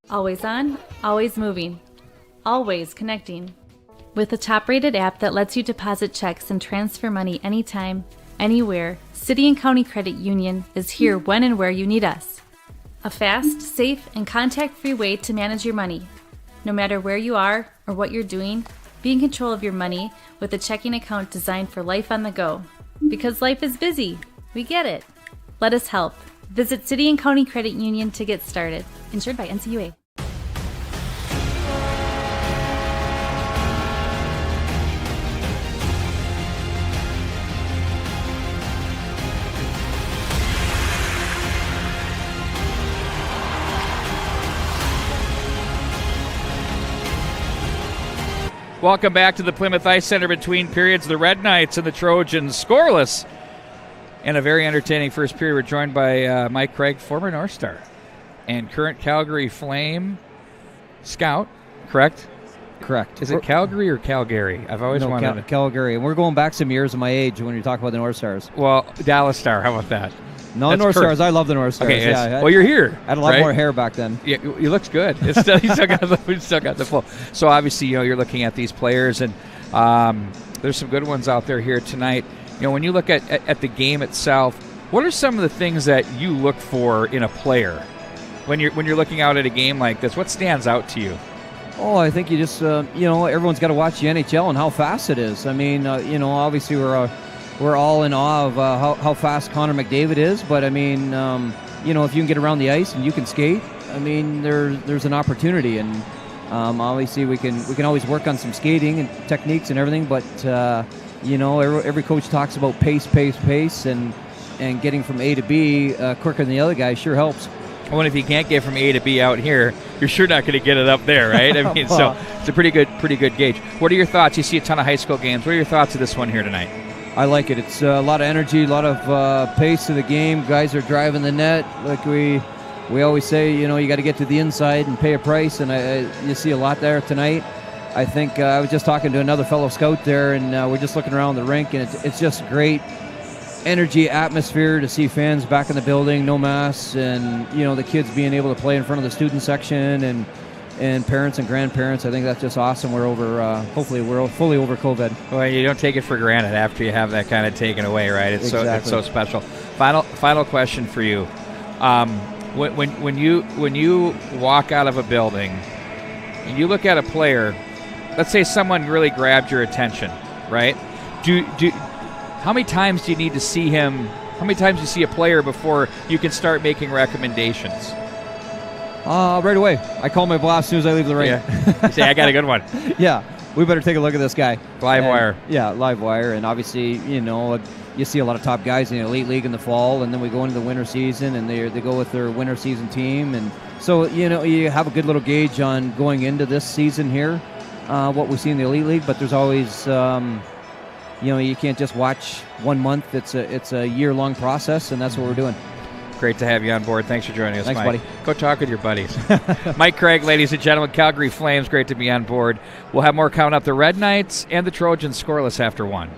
Always on, always moving, always connecting. With a top-rated app that lets you deposit checks and transfer money anytime, anywhere, City and County Credit Union is here when and where you need us. A fast, safe, and contact-free way to manage your money. No matter where you are or what you're doing, be in control of your money with a checking account designed for life on the go. Because life is busy. We get it. Let us help. Visit City and County Credit Union to get started. Insured by NCUA. Welcome back to the Plymouth Ice Center between periods. The Red Knights and the Trojans scoreless. And a very entertaining first period. We're joined by Mike Craig, former North Star and current Calgary Flame scout, correct? Correct. Is it Calgary or Calgary? I've always wanted to. Calgary. And we're going back some years of my age when you talk about the North Stars. Well, Dallas Star, how about that? No, North Stars. I love the North Stars. Okay, yeah, well, you're here. I had a lot more hair back then. Yeah, you looked good. It's still, you still got the flow. So obviously, you're looking at these players, and there's some good ones out there here tonight. When you look at the game itself, what are some of the things that you look for in a player when you're looking out at a game like this? What stands out to you? Oh, I think you just everyone's got to watch the NHL and how fast it is. I mean, obviously we're all in awe of how fast Connor McDavid is, but I mean, if you can get around the ice and you can skate, I mean, there's an opportunity, and obviously we can always work on some skating and techniques and everything, but every coach talks about pace, and getting from A to B quicker than the other guy sure helps. Well, if you can't get from A to B out here, you're sure not going to get it up there, right? I mean, so it's a pretty good gauge. What are your thoughts? You see a ton of high school games. What are your thoughts of this one here tonight? I like it. It's a lot of energy, a lot of pace to the game. Guys are driving the net. Like we always say, you got to get to the inside and pay a price, and you see a lot there tonight. I think I was just talking to another fellow scout there, and we're just looking around the rink, and it's just great energy, atmosphere to see fans back in the building, no masks, and the kids being able to play in front of the student section and parents and grandparents. I think that's just awesome. We're over. Hopefully, we're fully over COVID. Well, you don't take it for granted after you have that kind of taken away, right? It's so special. Final question for you. When you walk out of a building and you look at a player, let's say someone really grabbed your attention, right? How many times do you need to see him? How many times do you see a player before you can start making recommendations? Right away. I call my boss as soon as I leave the ring. Yeah. You say, I got a good one. Yeah, we better take a look at this guy. Live wire. Yeah, live wire. And obviously, you see a lot of top guys in the elite league in the fall, and then we go into the winter season, and they go with their winter season team. And so, you have a good little gauge on going into this season here, what we see in the elite league. But there's always, you can't just watch 1 month. It's a year-long process, and that's what we're doing. Great to have you on board. Thanks for joining us, Thanks, Mike. buddy. Go talk with your buddies. Mike Craig, ladies and gentlemen, Calgary Flames, great to be on board. We'll have more coming up. The Red Knights and the Trojans scoreless after 1.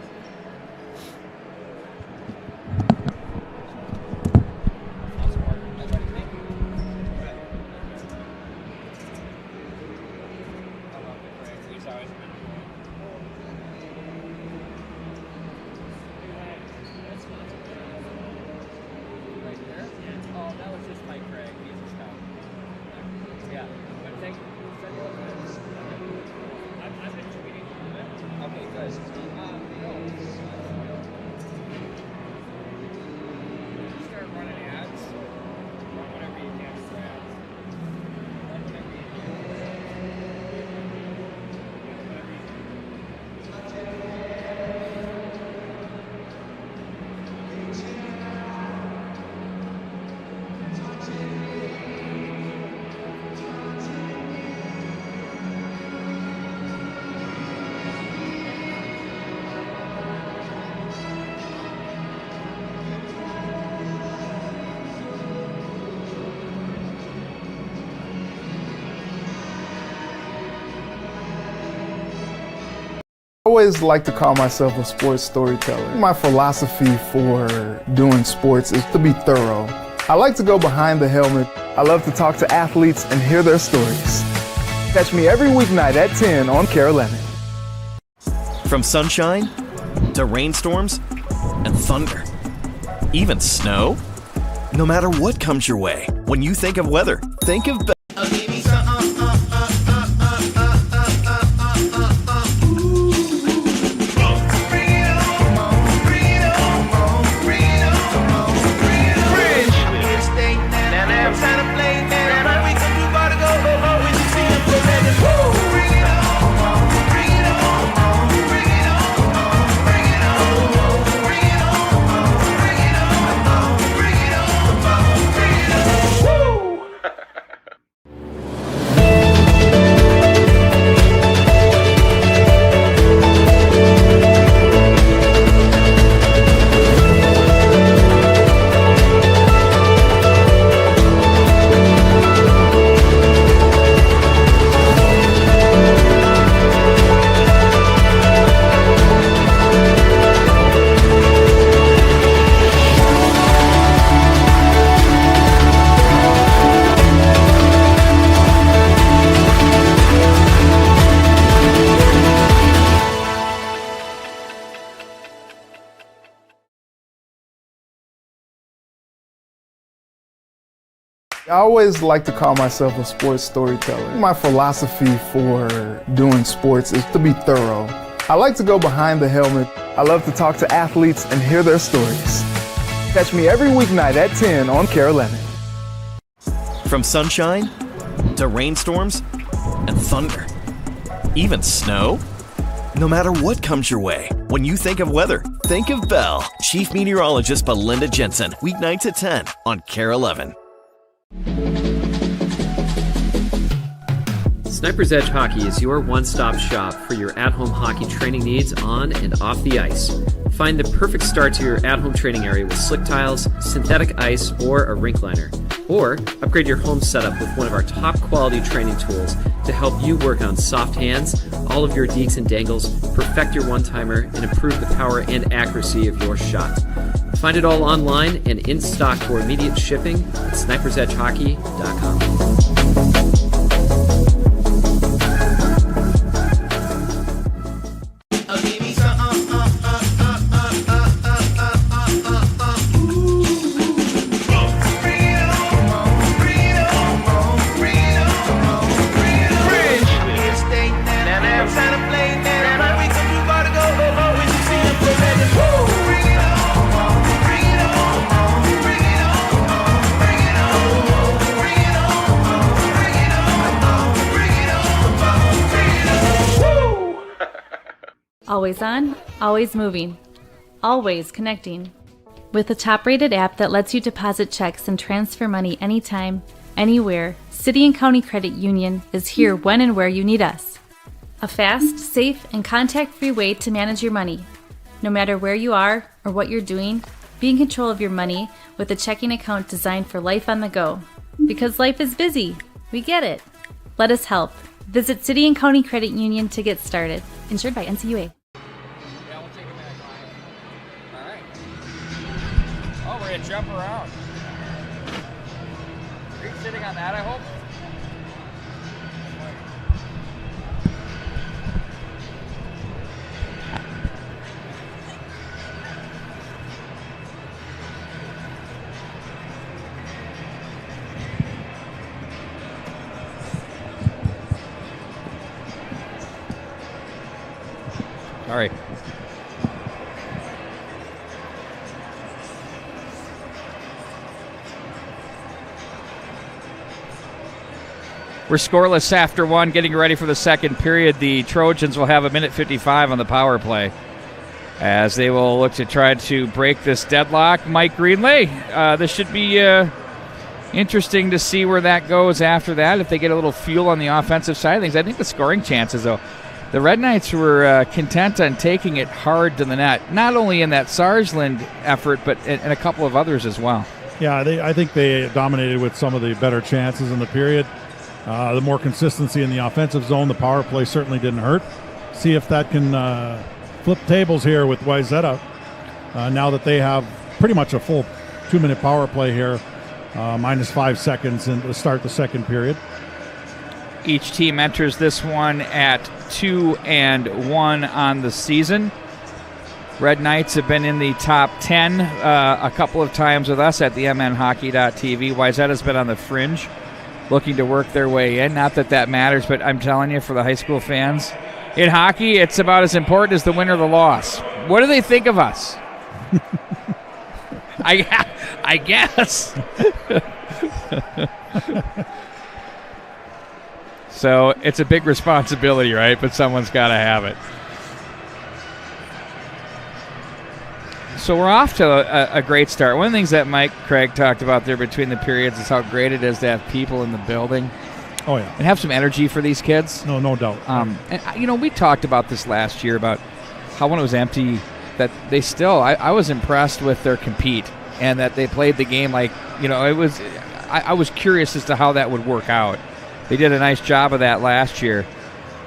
I always like to call myself a sports storyteller. My philosophy for doing sports is to be thorough. I like to go behind the helmet. I love to talk to athletes and hear their stories. Catch me every weeknight at 10 on KARE 11. From sunshine to rainstorms and thunder, even snow. No matter what comes your way, when you think of weather, think of Bell. I always like to call myself a sports storyteller. My philosophy for doing sports is to be thorough. I like to go behind the helmet. I love to talk to athletes and hear their stories. Catch me every weeknight at 10 on KARE 11. From sunshine to rainstorms and thunder, even snow. No matter what comes your way, when you think of weather, think of Bell. Chief Meteorologist Belinda Jensen, weeknights at 10 on KARE 11. Sniper's Edge Hockey is your one-stop shop for your at-home hockey training needs on and off the ice. Find the perfect start to your at-home training area with slick tiles, synthetic ice, or a rink liner. Or upgrade your home setup with one of our top-quality training tools to help you work on soft hands, all of your deeks and dangles, perfect your one-timer, and improve the power and accuracy of your shot. Find it all online and in stock for immediate shipping at snipersedgehockey.com. Always on, always moving, always connecting. With a top-rated app that lets you deposit checks and transfer money anytime, anywhere, City and County Credit Union is here when and where you need us. A fast, safe, and contact-free way to manage your money. No matter where you are or what you're doing, be in control of your money with a checking account designed for life on the go. Because life is busy. We get it. Let us help. Visit City and County Credit Union to get started. Insured by NCUA. Jump around. Are you sitting on that, I hope? All right. We're scoreless after one, getting ready for the second period. The Trojans will have 1:55 on the power play as they will look to try to break this deadlock. Mike Greenlay, this should be interesting to see where that goes after that, if they get a little fuel on the offensive side of things. I think the scoring chances, though, the Red Knights were content on taking it hard to the net, not only in that Sarsland effort, but in a couple of others as well. Yeah, I think they dominated with some of the better chances in the period. The more consistency in the offensive zone, the power play certainly didn't hurt. See if that can flip tables here with Wayzata now that they have pretty much a full 2-minute power play here, minus 5 seconds to start the second period. Each team enters this one at 2-1 on the season. Red Knights have been in the top 10 a couple of times with us at the mnhockey.tv. Wayzata's been on the fringe, looking to work their way in. Not that that matters, but I'm telling you, for the high school fans, in hockey, it's about as important as the win or the loss. What do they think of us? I guess. So it's a big responsibility, right? But someone's got to have it. So we're off to a great start. One of the things that Mike Craig talked about there between the periods is how great it is to have people in the building. Oh, yeah. And have some energy for these kids. No doubt. And, we talked about this last year about how when it was empty, that they still, I was impressed with their compete and that they played the game like, it was, I was curious as to how that would work out. They did a nice job of that last year.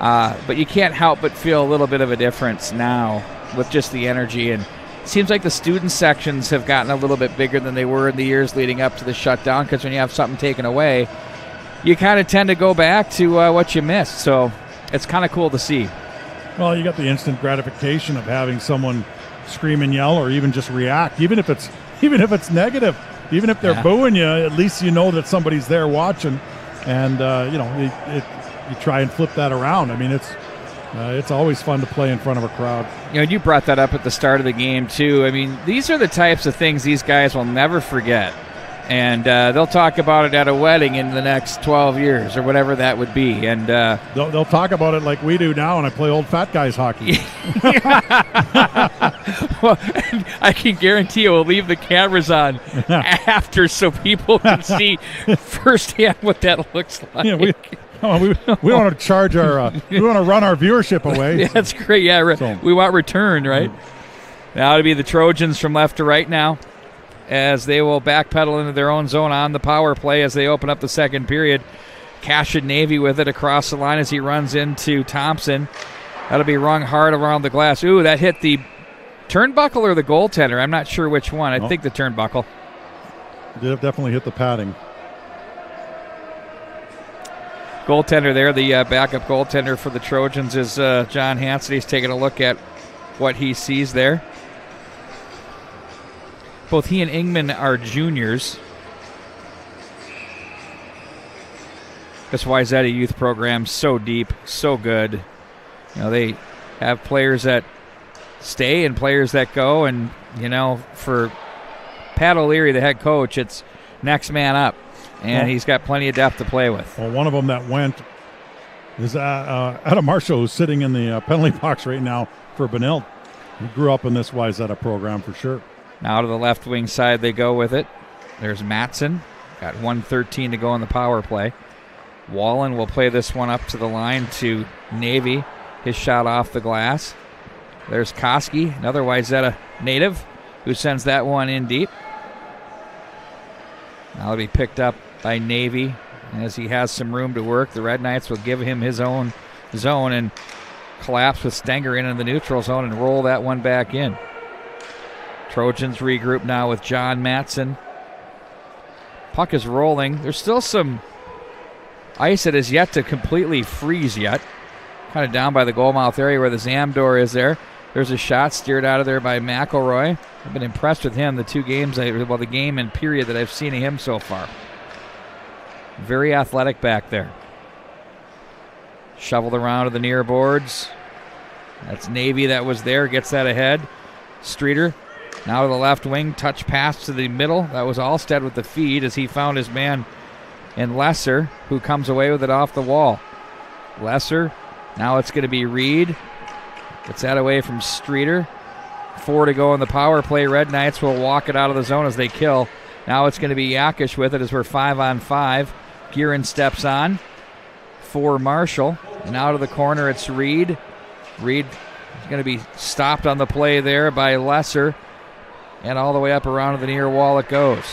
But you can't help but feel a little bit of a difference now with just the energy. And it seems like the student sections have gotten a little bit bigger than they were in the years leading up to the shutdown, because when you have something taken away, you kind of tend to go back to what you missed. So it's kind of cool to see. Well, you got the instant gratification of having someone scream and yell or even just react, even if it's negative, even if they're booing you, at least you know that somebody's there watching. And, you try and flip that around. I mean, it's always fun to play in front of a crowd. You brought that up at the start of the game, too. I mean, these are the types of things these guys will never forget. And they'll talk about it at a wedding in the next 12 years or whatever that would be. And they'll talk about it like we do now, and I play old fat guys hockey. Well, I can guarantee you we'll leave the cameras on after so people can see firsthand what that looks like. Yeah, we want to charge our we want to run our viewership away. Yeah, that's great. Yeah, so. We want return, right? Now it'll be the Trojans from left to right now, as they will backpedal into their own zone on the power play as they open up the second period. Cashin Navy with it across the line as he runs into Thompson. That'll be rung hard around the glass. Ooh, that hit the Turnbuckle or the goaltender? I'm not sure which one. I think the turnbuckle. Did definitely hit the padding. Goaltender there, the backup goaltender for the Trojans is John Hansen. He's taking a look at what he sees there. Both he and Ingman are juniors. This Wayzata youth program, so deep, so good. You know, they have players that stay and players that go, and, you know, for Pat O'Leary, the head coach, it's next man up, and he's got plenty of depth to play with. Well, one of them that went is Adam Marshall, who's sitting in the penalty box right now for Benilde. He grew up in this Wayzata program for sure. Now to the left wing side they go with it. There's Matson. Got 1:13 to go on the power play. Wallen will play this one up to the line to Navy. His shot off the glass. There's Koski, another Wayzata native, who sends that one in deep. Now it'll be picked up by Navy as he has some room to work. The Red Knights will give him his own zone and collapse with Stenger in the neutral zone and roll that one back in. Trojans regroup now with John Matson. Puck is rolling. There's still some ice that is yet to completely freeze yet. Kind of down by the goal mouth area where the Zamdor is there. There's a shot steered out of there by McElroy. I've been impressed with him the two games, the game and period that I've seen of him so far. Very athletic back there. Shoveled around to the near boards. That's Navy that was there, gets that ahead. Streeter now to the left wing, touch pass to the middle. That was Alstead with the feed as he found his man in Lesser, who comes away with it off the wall. Lesser, now it's going to be Reed. Gets that away from Streeter. 4 to go on the power play. Red Knights will walk it out of the zone as they kill. Now it's going to be Yakish with it as we're 5-on-5. Gearin steps on for Marshall. And out of the corner it's Reed. Reed is going to be stopped on the play there by Lesser. And all the way up around to the near wall it goes.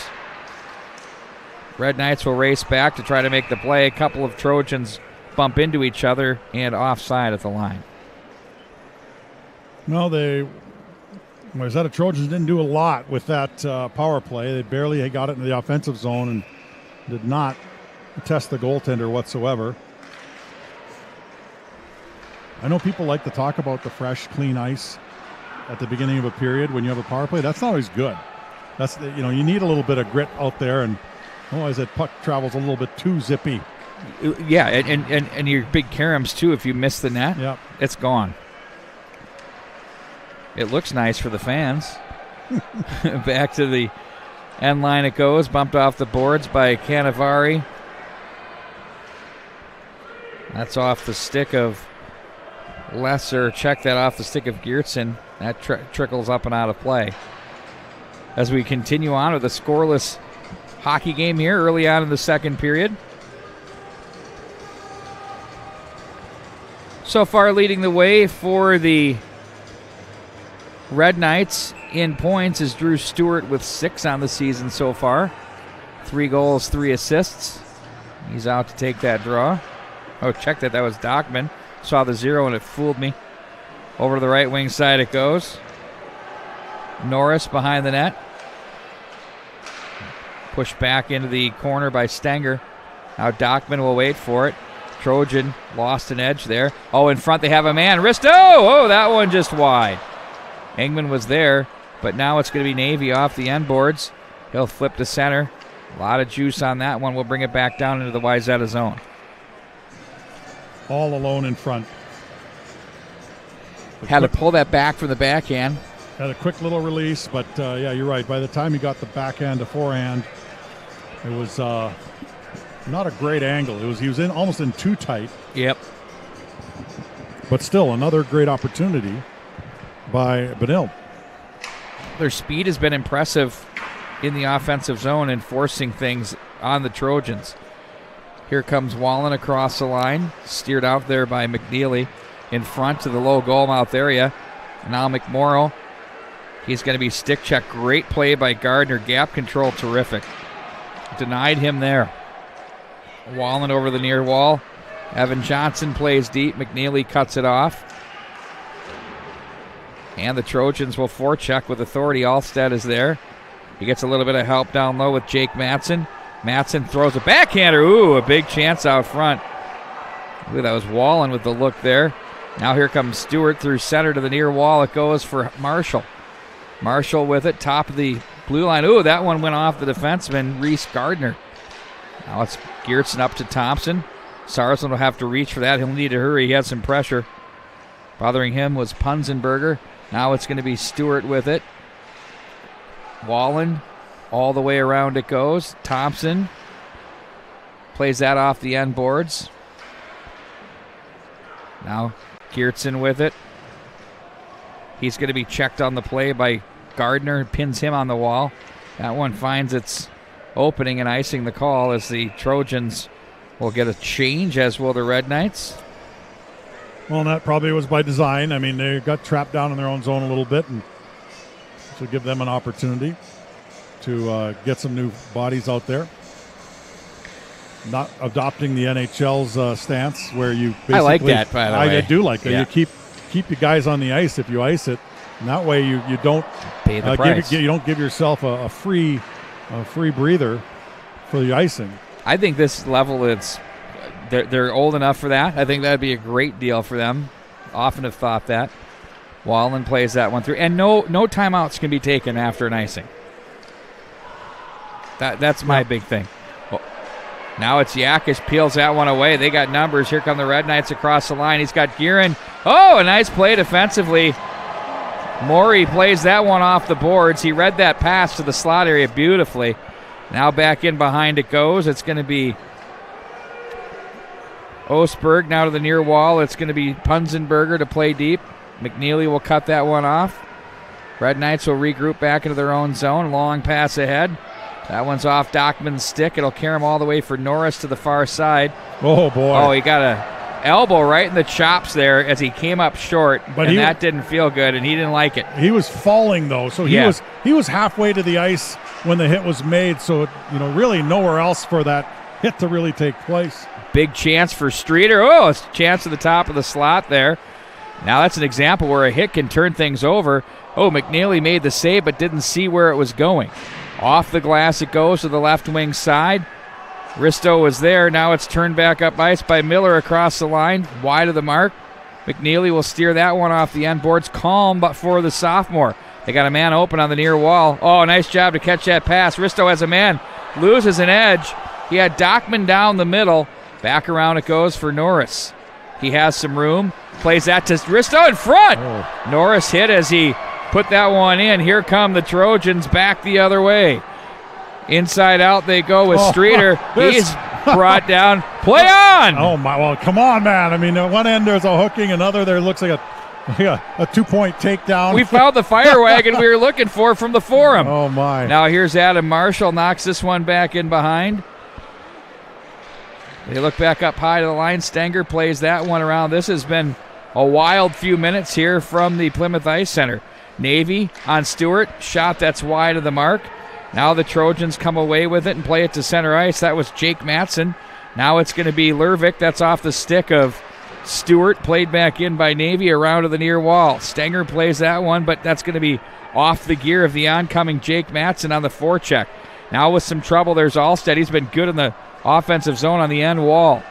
Red Knights will race back to try to make the play. A couple of Trojans bump into each other and offside at the line. No, Wayzata Trojans didn't do a lot with that power play. They barely got it into the offensive zone and did not test the goaltender whatsoever. I know people like to talk about the fresh, clean ice at the beginning of a period when you have a power play. That's not always good. That's you need a little bit of grit out there, and otherwise that puck travels a little bit too zippy. Yeah, and your big caroms too. If you miss the net, it's gone. It looks nice for the fans. Back to the end line it goes. Bumped off the boards by Canavari. That's off the stick of Lesser. Check that off the stick of Geertsen. That trickles up and out of play. As we continue on with a scoreless hockey game here early on in the second period. So far leading the way for the Red Knights in points is Drew Stewart with 6 on the season so far. 3 goals, 3 assists. He's out to take that draw. Oh, check that. That was Dockman. Saw the 0 and it fooled me. Over to the right wing side it goes. Norris behind the net. Pushed back into the corner by Stenger. Now Dockman will wait for it. Trojan lost an edge there. Oh, in front they have a man. Risto! Oh, that one just wide. Engman was there, but now it's going to be Navy off the end boards. He'll flip to center. A lot of juice on that one. We'll bring it back down into the Wayzata zone. All alone in front. Had to pull that back from the backhand. Had a quick little release, but yeah, you're right. By the time he got the backhand to forehand, it was not a great angle. He was almost in too tight. Yep. But still, another great opportunity by Benilde. Their speed has been impressive in the offensive zone and forcing things on the Trojans. Here comes Wallen across the line, steered out there by McNeely in front to the low goal mouth area. Now McMorrow, he's going to be stick check. Great play by Gardner. Gap control, terrific. Denied him there. Wallen over the near wall. Evan Johnson plays deep. McNeely cuts it off. And the Trojans will forecheck with authority. Alstead is there. He gets a little bit of help down low with Jake Matson. Matson throws a backhander. Ooh, a big chance out front. Ooh, that was Wallen with the look there. Now here comes Stewart through center to the near wall. It goes for Marshall. Marshall with it, top of the blue line. Ooh, that one went off the defenseman, Reese Gardner. Now it's Geertsen up to Thompson. Sarsland will have to reach for that. He'll need to hurry. He had some pressure. Bothering him was Punzenberger. Now it's going to be Stewart with it. Wallen, all the way around it goes. Thompson plays that off the end boards. Now Geertsen with it. He's going to be checked on the play by Gardner. Pins him on the wall. That one finds its opening and icing the call as the Trojans will get a change, as will the Red Knights. Well, that probably was by design. I mean, they got trapped down in their own zone a little bit, and to give them an opportunity to get some new bodies out there. Not adopting the NHL's stance where you basically... I like that, by the way. I do like that. Yeah. You keep the guys on the ice if you ice it, and that way you don't pay the price. You don't give yourself a free breather for the icing. I think this level, they're old enough for that. I think that would be a great deal for them. Often have thought that. Wallen plays that one through. And no timeouts can be taken after an icing. That's my big thing. Well, now it's Yakish, peels that one away. They got numbers. Here come the Red Knights across the line. He's got Guerin. Oh, a nice play defensively. Morey plays that one off the boards. He read that pass to the slot area beautifully. Now back in behind it goes. It's going to be Osberg now to the near wall. It's going to be Punzenberger to play deep. McNeely will cut that one off. Red Knights will regroup back into their own zone. Long pass ahead. That one's off Dockman's stick. It'll carry him all the way for Norris to the far side. Oh, boy. Oh, he got a elbow right in the chops there as he came up short, and that didn't feel good, and he didn't like it. He was falling, though, so he was halfway to the ice when the hit was made, so really nowhere else for that hit to really take place. Big chance for Streeter. Oh, it's a chance at the top of the slot there. Now that's an example where a hit can turn things over. Oh, McNeely made the save but didn't see where it was going. Off the glass it goes to the left wing side. Risto was there. Now it's turned back up ice by Miller across the line, wide of the mark. McNeely will steer that one off the end boards. Calm but for the sophomore. They got a man open on the near wall. Oh, nice job to catch that pass. Risto has a man, loses an edge. He had Dockman down the middle. Back around it goes for Norris. He has some room. Plays that to Risto in front. Oh. Norris hit as he put that one in. Here come the Trojans back the other way. Inside out they go with Streeter. He's brought down. Play on! Oh, my. Well, come on, man. I mean, at one end there's a hooking. Another there looks like a 2-point takedown. We found the fire wagon we were looking for from the forum. Oh, my. Now here's Adam Marshall. Knocks this one back in behind. They look back up high to the line. Stenger plays that one around. This has been a wild few minutes here from the Plymouth Ice Center. Navy on Stewart. Shot that's wide of the mark. Now the Trojans come away with it and play it to center ice. That was Jake Matson. Now it's going to be Lervik. That's off the stick of Stewart. Played back in by Navy around to the near wall. Stenger plays that one, but that's going to be off the gear of the oncoming Jake Matson on the forecheck. Now with some trouble, there's Alstead. He's been good in the offensive zone on the end wall.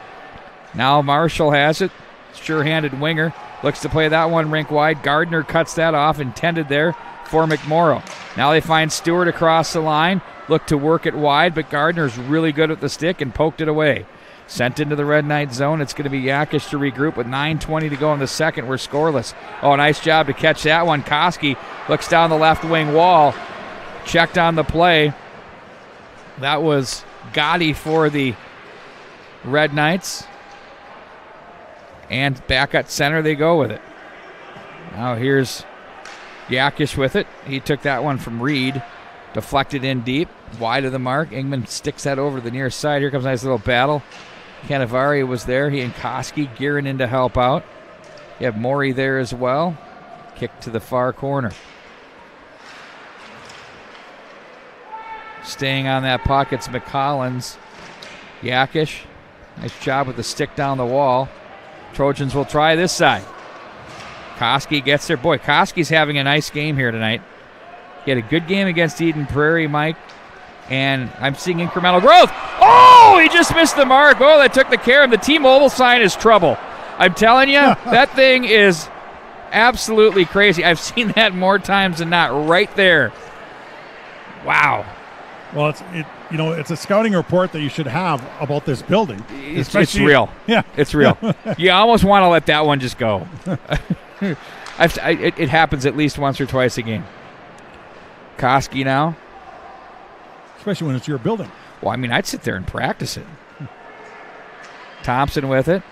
Now Marshall has it. Sure-handed winger. Looks to play that one rink wide. Gardner cuts that off, intended there for McMorrow. Now they find Stewart across the line. Look to work it wide, but Gardner's really good at the stick and poked it away. Sent into the Red Knight zone. It's going to be Yakish to regroup with 9:20 to go in the second. We're scoreless. Oh, nice job to catch that one. Koski looks down the left wing wall. Checked on the play. That was Gotti for the Red Knights. And back at center they go with it. Now here's Yakish with it. He took that one from Reed. Deflected in deep. Wide of the mark. Ingman sticks that over to the near side. Here comes a nice little battle. Cannavaro was there. He and Koski gearing in to help out. You have Morey there as well. Kick to the far corner. Staying on that puck, it's McCollins. Yakish. Nice job with the stick down the wall. Trojans will try this side. Koski gets there. Boy, Koski's having a nice game here tonight. He had a good game against Eden Prairie, Mike. And I'm seeing incremental growth. Oh, he just missed the mark. Oh, that took the KARE. The T-Mobile sign is trouble. I'm telling you, that thing is absolutely crazy. I've seen that more times than not right there. Wow. Well, it's a scouting report that you should have about this building. It's real. Yeah. It's real. You almost want to let that one just go. It happens at least once or twice a game. Koski now. Especially when it's your building. Well, I mean, I'd sit there and practice it. Thompson with it.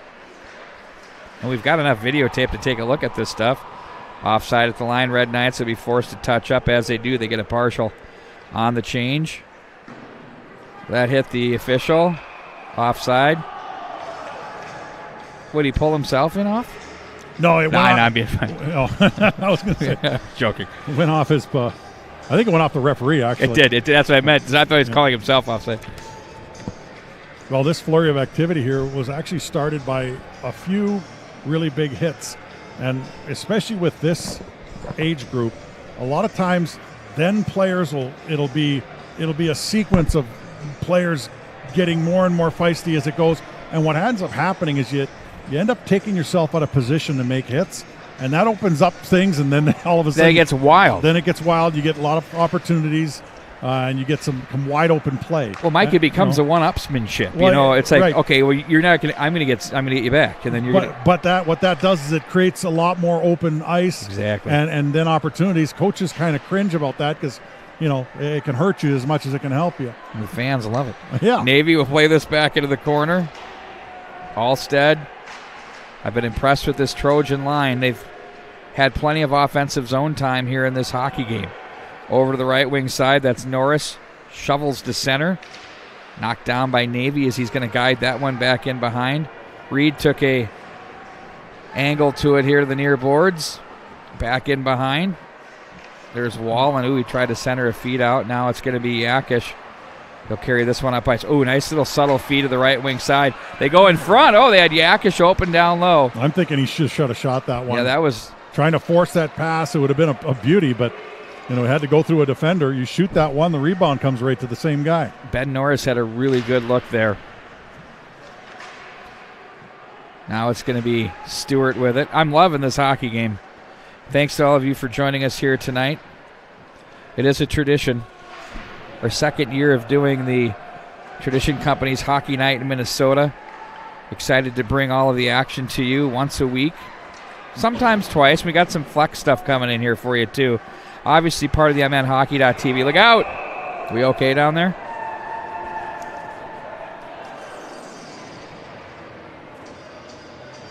And we've got enough videotape to take a look at this stuff. Offside at the line. Red Knights will be forced to touch up. As they do, they get a partial on the change. That hit the official. Offside. Would he pull himself in off? No, it went off. I'm being funny. Oh, I was going to say. Joking. It went off his... I think it went off the referee, actually. It did. That's what I meant. I thought he was calling himself offside. Well, this flurry of activity here was actually started by a few really big hits. And especially with this age group, a lot of times then players it'll be a sequence of players getting more and more feisty as it goes. And what ends up happening is you end up taking yourself out of position to make hits. And that opens up things, and then all of a sudden... Then it gets wild. Then it gets wild. You get a lot of opportunities, and you get some wide-open play. Well, Mike, it becomes a one-upsmanship. Well, it's like, right. Okay, well, you're not going to... I'm going to get you back, and then you're going to... But what that does is it creates a lot more open ice. Exactly. And then opportunities. Coaches kind of cringe about that because, it can hurt you as much as it can help you. And the fans love it. Yeah. Navy will play this back into the corner. Alstead. I've been impressed with this Trojan line. They've had plenty of offensive zone time here in this hockey game. Over to the right wing side, that's Norris. Shovels to center. Knocked down by Navy as he's going to guide that one back in behind. Reed took a angle to it here to the near boards. Back in behind. There's Wall, and he tried to center a feed out. Now it's going to be Yakish. He'll carry this one up ice. Oh, nice little subtle feed to the right wing side. They go in front. Oh, they had Yakish open down low. I'm thinking he should have shot that one. Yeah, that was... Trying to force that pass, it would have been a beauty, but it had to go through a defender. You shoot that one, the rebound comes right to the same guy. Ben Norris had a really good look there. Now it's going to be Stewart with it. I'm loving this hockey game. Thanks to all of you for joining us here tonight. It is a tradition. Our second year of doing the Tradition Company's Hockey Night in Minnesota. Excited to bring all of the action to you once a week. Sometimes twice. We got some flex stuff coming in here for you, too. Obviously, part of the MNHockey.tv. Look out! We okay down there?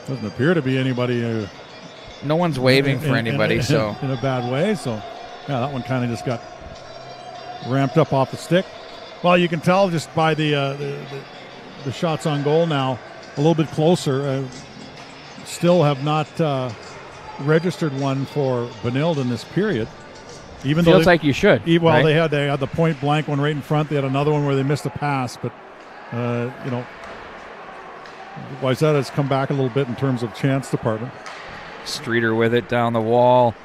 Doesn't appear to be anybody. No one's waving for anybody, in a bad way. So, yeah, that one kind of just got ramped up off the stick. Well, you can tell just by the shots on goal now, a little bit closer. Still have not registered one for Benilde in this period. Even Feels like you should. Well, right? they had the point blank one right in front. They had another one where they missed a pass, but Wayzata has come back a little bit in terms of chance department. Streeter with it down the wall.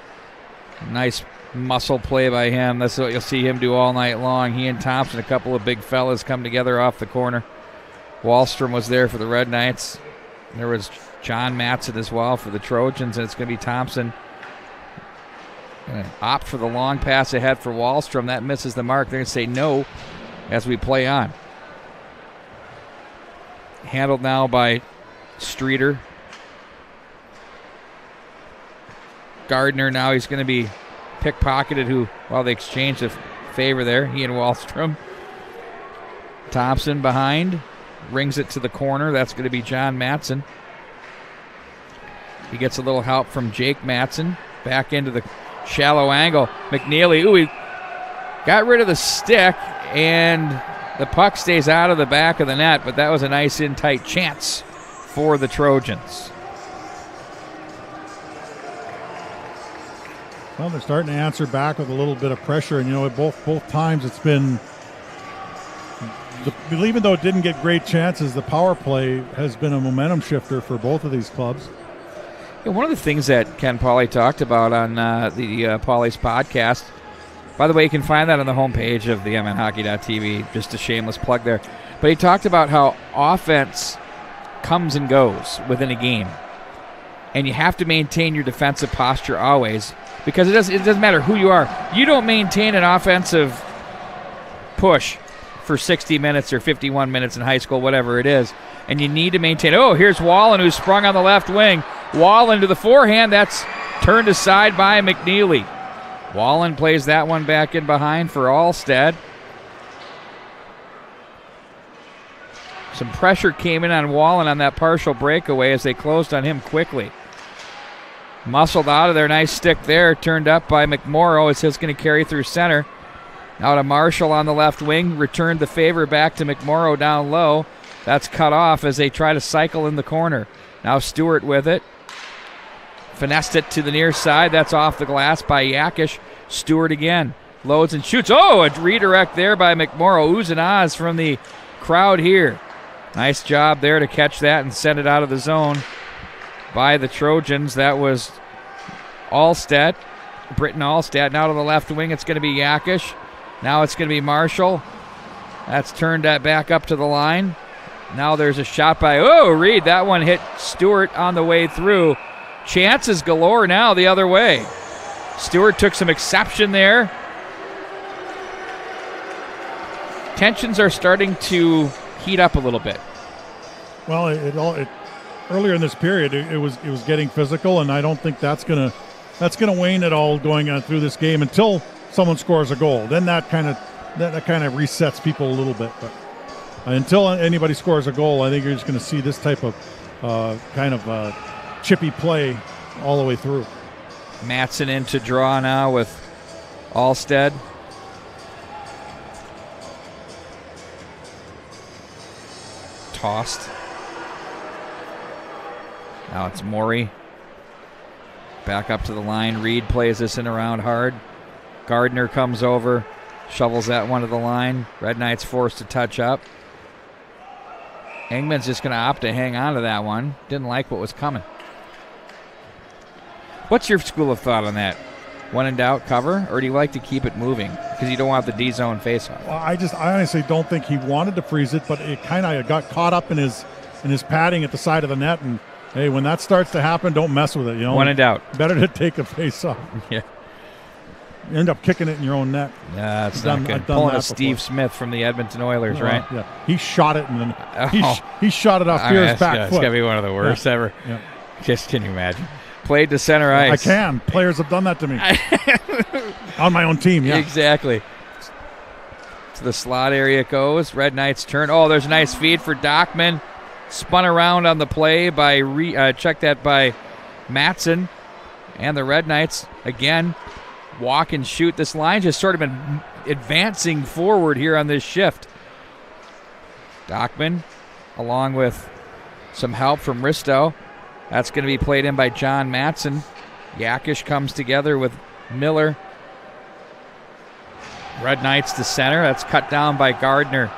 Nice muscle play by him. That's what you'll see him do all night long. He and Thompson, a couple of big fellas, come together off the corner. Wallstrom was there for the Red Knights. There was John Matson as well for the Trojans, and it's going to be Thompson. Going to opt for the long pass ahead for Wallstrom. That misses the mark. They're going to say no as we play on. Handled now by Streeter. Gardner now, he's going to be pickpocketed, they exchanged a favor there, he and Wallstrom. Thompson behind. Rings it to the corner. That's going to be John Matson. He gets a little help from Jake Matson. Back into the shallow angle. McNeely, he got rid of the stick, and the puck stays out of the back of the net, but that was a nice in-tight chance for the Trojans. Well, they're starting to answer back with a little bit of pressure, and both times it's been... Even though it didn't get great chances, the power play has been a momentum shifter for both of these clubs. Yeah, one of the things that Ken Pauley talked about on the Pauley's podcast, by the way, you can find that on the homepage of the mnhockey.tv, just a shameless plug there. But he talked about how offense comes and goes within a game. And you have to maintain your defensive posture always, because it doesn't matter who you are. You don't maintain an offensive push for 60 minutes or 51 minutes in high school, whatever it is, and you need to maintain. Oh, here's Wallen, who's sprung on the left wing. Wallen to the forehand. That's turned aside by McNeely. Wallen plays that one back in behind for Alstead. Some pressure came in on Wallen on that partial breakaway as they closed on him quickly. Muscled out of there. Nice stick there. Turned up by McMorrow as he's going to carry through center. Now to Marshall on the left wing. Returned the favor back to McMorrow down low. That's cut off as they try to cycle in the corner. Now Stewart with it. Finessed it to the near side. That's off the glass by Yakish. Stewart again. Loads and shoots. Oh, a redirect there by McMorrow. Oohs and ahs from the crowd here. Nice job there to catch that and send it out of the zone by the Trojans. That was Alstead. Britton Alstead. Now to the left wing, it's going to be Yakish. Now it's going to be Marshall. That's turned that back up to the line. Now there's a shot by, Reed. That one hit Stewart on the way through. Chances galore now the other way. Stewart took some exception there. Tensions are starting to heat up a little bit. Well, earlier in this period, it was getting physical, and I don't think that's gonna wane at all going on through this game until someone scores a goal. Then that kind of resets people a little bit. But until anybody scores a goal, I think you're just going to see this type of chippy play all the way through. Mattson in to draw now with Alstead. Tossed. Now it's Morey. Back up to the line. Reed plays this in around hard. Gardner comes over, shovels that one to the line. Red Knights forced to touch up. Engman's just going to opt to hang on to that one. Didn't like what was coming. What's your school of thought on that? When in doubt, cover, or do you like to keep it moving because you don't want the D-zone face-off? Well, I honestly don't think he wanted to freeze it, but it kind of got caught up in his padding at the side of the net. And hey, when that starts to happen, don't mess with it. You know, when in doubt, better to take a face-off. Yeah, you end up kicking it in your own net. Yeah, that's not good. Pulling a Steve Smith from the Edmonton Oilers, right? Yeah, he shot it and then he shot it off Pierre's back foot. It's gotta be one of the worst ever. Yeah. Just can you imagine? Played to center ice. I can. Players have done that to me. On my own team, yeah. Exactly. To the slot area it goes. Red Knights turn. Oh, there's a nice feed for Dockman. Spun around on the play by check that by Mattson. And the Red Knights, again, walk and shoot. This line just sort of been advancing forward here on this shift. Dockman, along with some help from Risto. That's going to be played in by John Mattson. Yakish comes together with Miller. Red Knights to center. That's cut down by Gardner.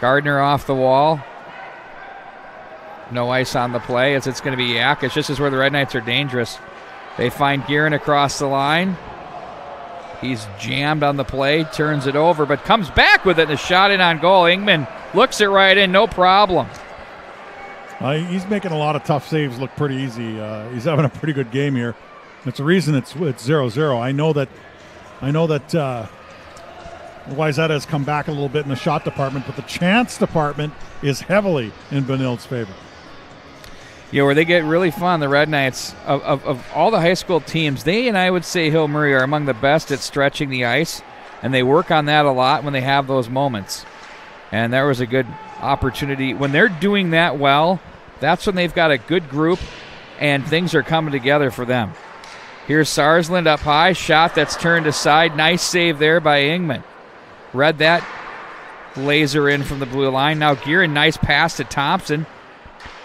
Gardner off the wall. No ice on the play as it's going to be Yakish. This is where the Red Knights are dangerous. They find Guerin across the line. He's jammed on the play, turns it over, but comes back with it and a shot in on goal. Ingman looks it right in, no problem. He's making a lot of tough saves look pretty easy. He's having a pretty good game here. That's the reason it's 0-0. I know that Wayzata has come back a little bit in the shot department, but the chance department is heavily in Benilde's favor. Yeah, where they get really fun, the Red Knights, of all the high school teams, they and I would say Hill Murray are among the best at stretching the ice, and they work on that a lot when they have those moments. And there was a good opportunity. When they're doing that well, that's when they've got a good group and things are coming together for them. Here's Sarsland up high, shot that's turned aside. Nice save there by Ingman. Read that laser in from the blue line. Now Guerin, nice pass to Thompson.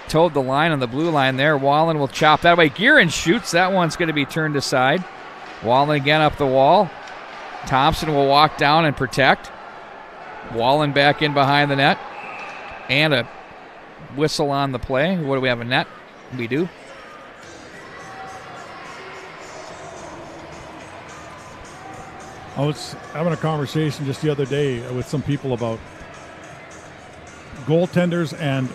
Towed the line on the blue line there. Wallen will chop that way. Guerin shoots. That one's going to be turned aside. Wallen again up the wall. Thompson will walk down and protect. Wallen back in behind the net. And a whistle on the play. What do we have, a net? We do. I was having a conversation just the other day with some people about goaltenders, and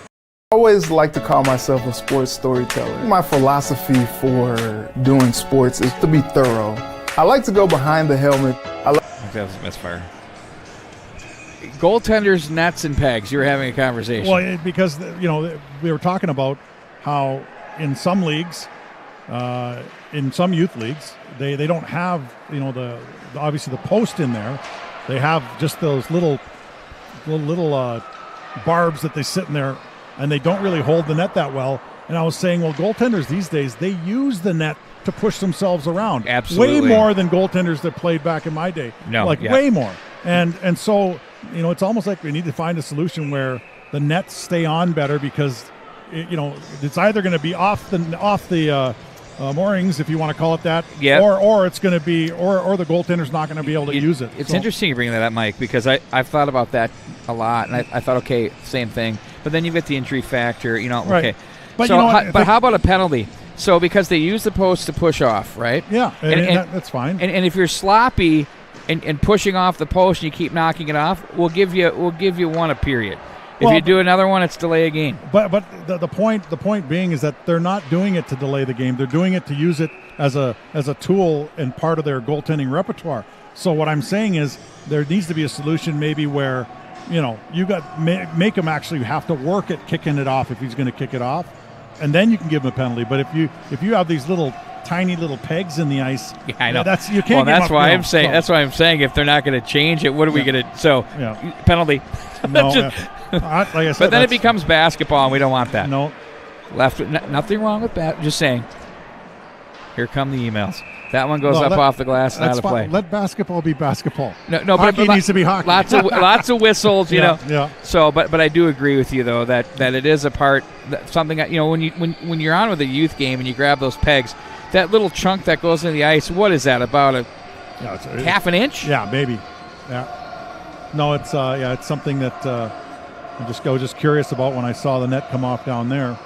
I always like to call myself a sports storyteller. My philosophy for doing sports is to be thorough. I like to go behind the helmet. That was a misfire. Goaltenders, nets, and pegs. You were having a conversation. Well, because we were talking about how in some leagues, in some youth leagues, they don't have obviously the post in there. They have just those little barbs that they sit in there, and they don't really hold the net that well. And I was saying, well, goaltenders these days, they use the net to push themselves around. Absolutely. Way more than goaltenders that played back in my day. Way more. And so, it's almost like we need to find a solution where the nets stay on better, because it's either going to be off the moorings, if you want to call it that, or it's going to be, or the goaltender's not going to be able to use it. It's interesting you bring that up, Mike, because I've thought about that a lot, and I thought, okay, same thing. But then you get the injury factor, Right. okay. But so, how about a penalty? So because they use the post to push off, right? Yeah, and that's fine. And if you're sloppy and pushing off the post and you keep knocking it off, we'll give you one a period. If you do another one, it's delay a game. But the point being is that they're not doing it to delay the game. They're doing it to use it as a tool and part of their goaltending repertoire. So what I'm saying is there needs to be a solution maybe where you got make him actually have to work at kicking it off if he's going to kick it off, and then you can give him a penalty. But if you have these tiny little pegs in the ice, I know you can't. That's why I'm saying. That's why I'm saying if they're not going to change it, what are we going to? So penalty. No, like I said, but then it becomes basketball, and we don't want that. No, nothing wrong with that. Just saying. Here come the emails. That one goes off the glass and out of play. Let basketball be basketball. No, hockey but needs to be hockey. Lots of whistles, Yeah. So, but I do agree with you though that it is a part, something when you're on with a youth game and you grab those pegs, that little chunk that goes into the ice. What is that, about half an inch? Yeah, maybe. Yeah. No, it's something that I was just curious about when I saw the net come off down there.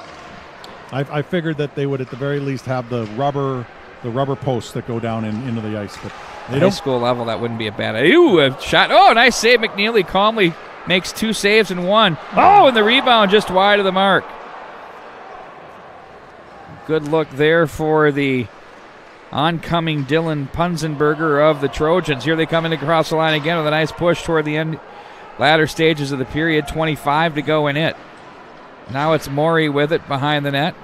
I figured that they would at the very least have the rubber posts that go down into the ice. But they high school level, that wouldn't be a bad idea. Ooh, a shot. Oh, nice save. McNeely calmly makes 2 saves in 1. Oh, and the rebound just wide of the mark. Good look there for the oncoming Dylan Punzenberger of the Trojans. Here they come in across the line again with a nice push toward the end, latter stages of the period. 25 to go in it. Now it's Morey with it behind the net.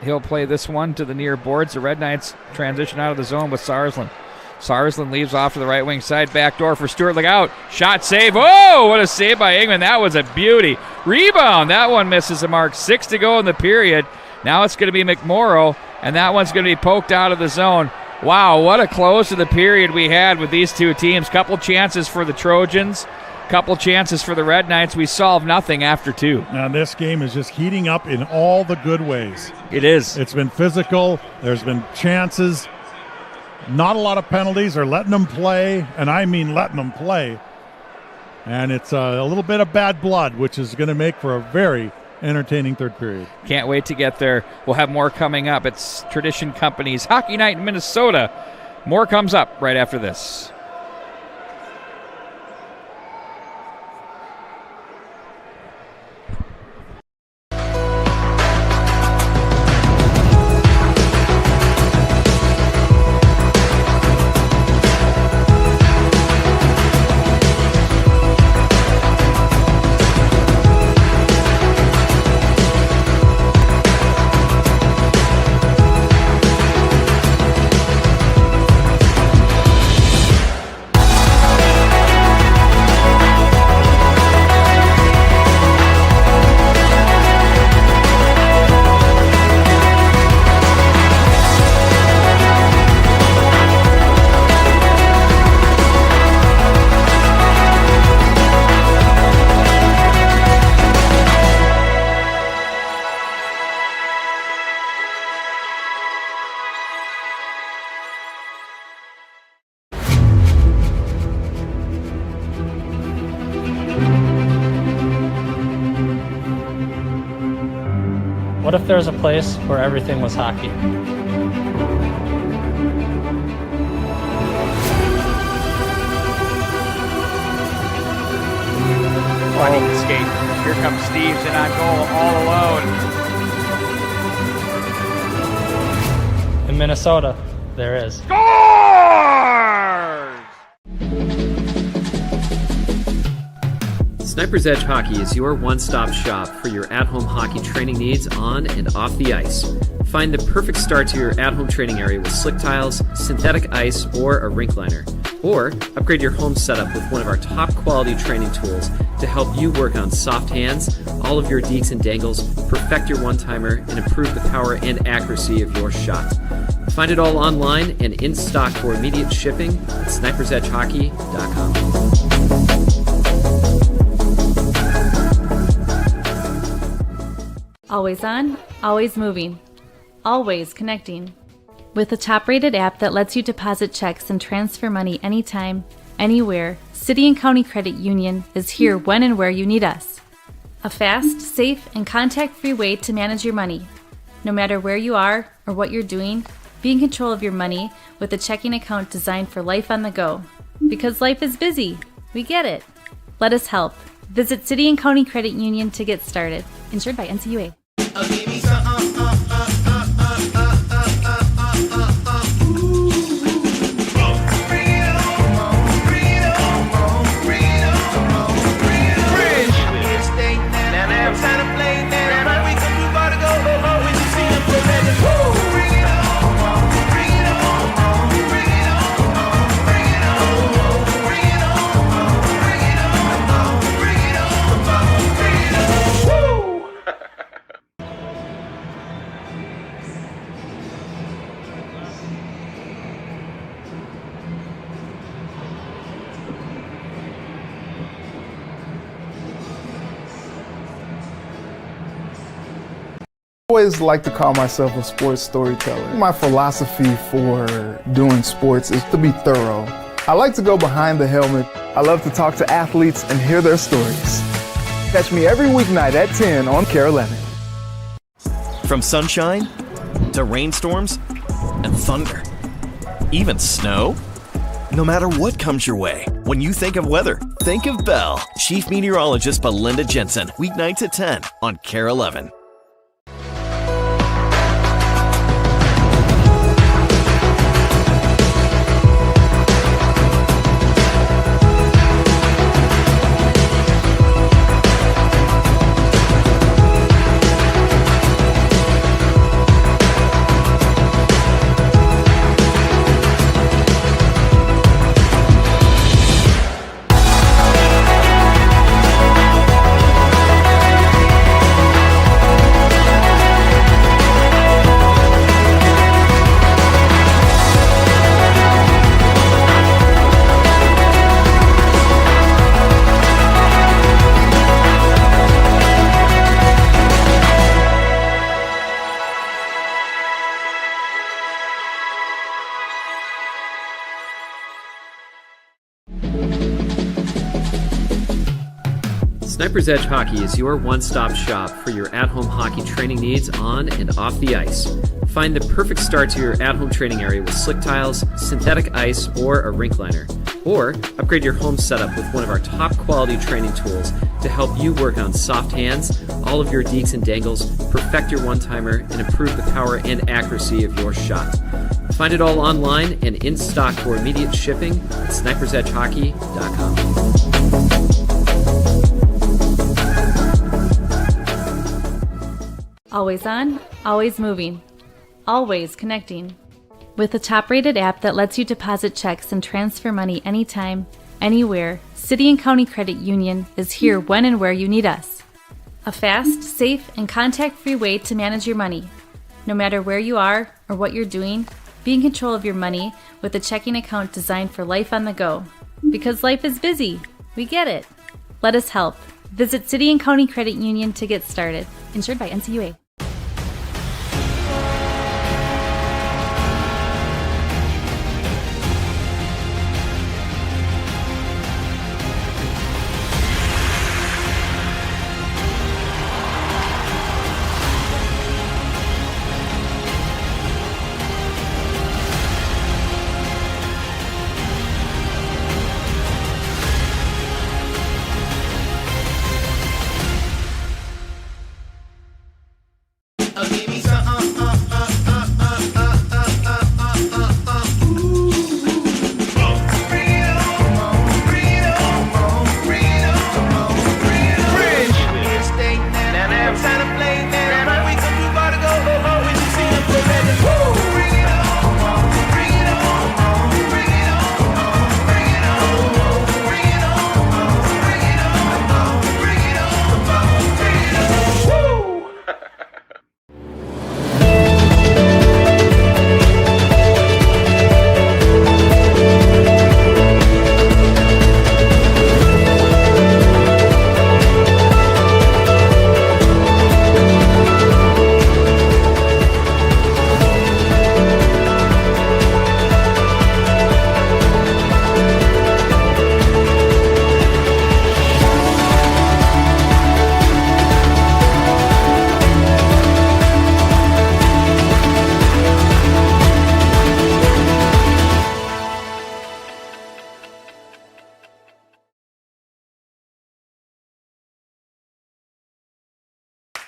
He'll play this one to the near boards. The Red Knights transition out of the zone with Sarsland. Sarsland leaves off to the right wing side. Back door for Stewart. Look out. Shot save. Oh, what a save by Ingman. That was a beauty. Rebound. That one misses the mark. 6 to go in the period. Now it's going to be McMorrow, and that one's going to be poked out of the zone. Wow, what a close to the period we had with these two teams. Couple chances for the Trojans. Couple chances for the Red Knights. We solved nothing after 2. Now this game is just heating up in all the good ways. It is. It's been physical. There's been chances. Not a lot of penalties. They're letting them play, and I mean letting them play. And it's a little bit of bad blood, which is going to make for a very entertaining third period. Can't wait to get there. We'll have more coming up. It's Tradition Company's Hockey Night in Minnesota. More comes up right after this. What if there was a place where everything was hockey? Finding escape. Here comes Steve's in on goal, all alone. In Minnesota, there is. Scores! Sniper's Edge Hockey is your one-stop shop for your at-home hockey training needs on and off the ice. Find the perfect start to your at-home training area with slick tiles, synthetic ice, or a rink liner. Or upgrade your home setup with one of our top-quality training tools to help you work on soft hands, all of your deeks and dangles, perfect your one-timer, and improve the power and accuracy of your shot. Find it all online and in stock for immediate shipping at snipersedgehockey.com. Always on, always moving, always connecting. With a top-rated app that lets you deposit checks and transfer money anytime, anywhere, City and County Credit Union is here when and where you need us. A fast, safe, and contact-free way to manage your money. No matter where you are or what you're doing, be in control of your money with a checking account designed for life on the go. Because life is busy. We get it. Let us help. Visit City and County Credit Union to get started. Insured by NCUA. I always like to call myself a sports storyteller. My philosophy for doing sports is to be thorough. I like to go behind the helmet. I love to talk to athletes and hear their stories. Catch me every weeknight at 10 on KARE 11. From sunshine to rainstorms and thunder, even snow. No matter what comes your way, when you think of weather, think of Bell. Chief Meteorologist Belinda Jensen, weeknights at 10 on KARE 11. Sniper's Edge Hockey is your one-stop shop for your at-home hockey training needs on and off the ice. Find the perfect start to your at-home training area with slick tiles, synthetic ice, or a rink liner. Or upgrade your home setup with one of our top-quality training tools to help you work on soft hands, all of your deeks and dangles, perfect your one-timer, and improve the power and accuracy of your shot. Find it all online and in stock for immediate shipping at snipersedgehockey.com. Always on, always moving, always connecting. With a top-rated app that lets you deposit checks and transfer money anytime, anywhere, City and County Credit Union is here when and where you need us. A fast, safe, and contact-free way to manage your money. No matter where you are or what you're doing, be in control of your money with a checking account designed for life on the go. Because life is busy. We get it. Let us help. Visit City and County Credit Union to get started. Insured by NCUA.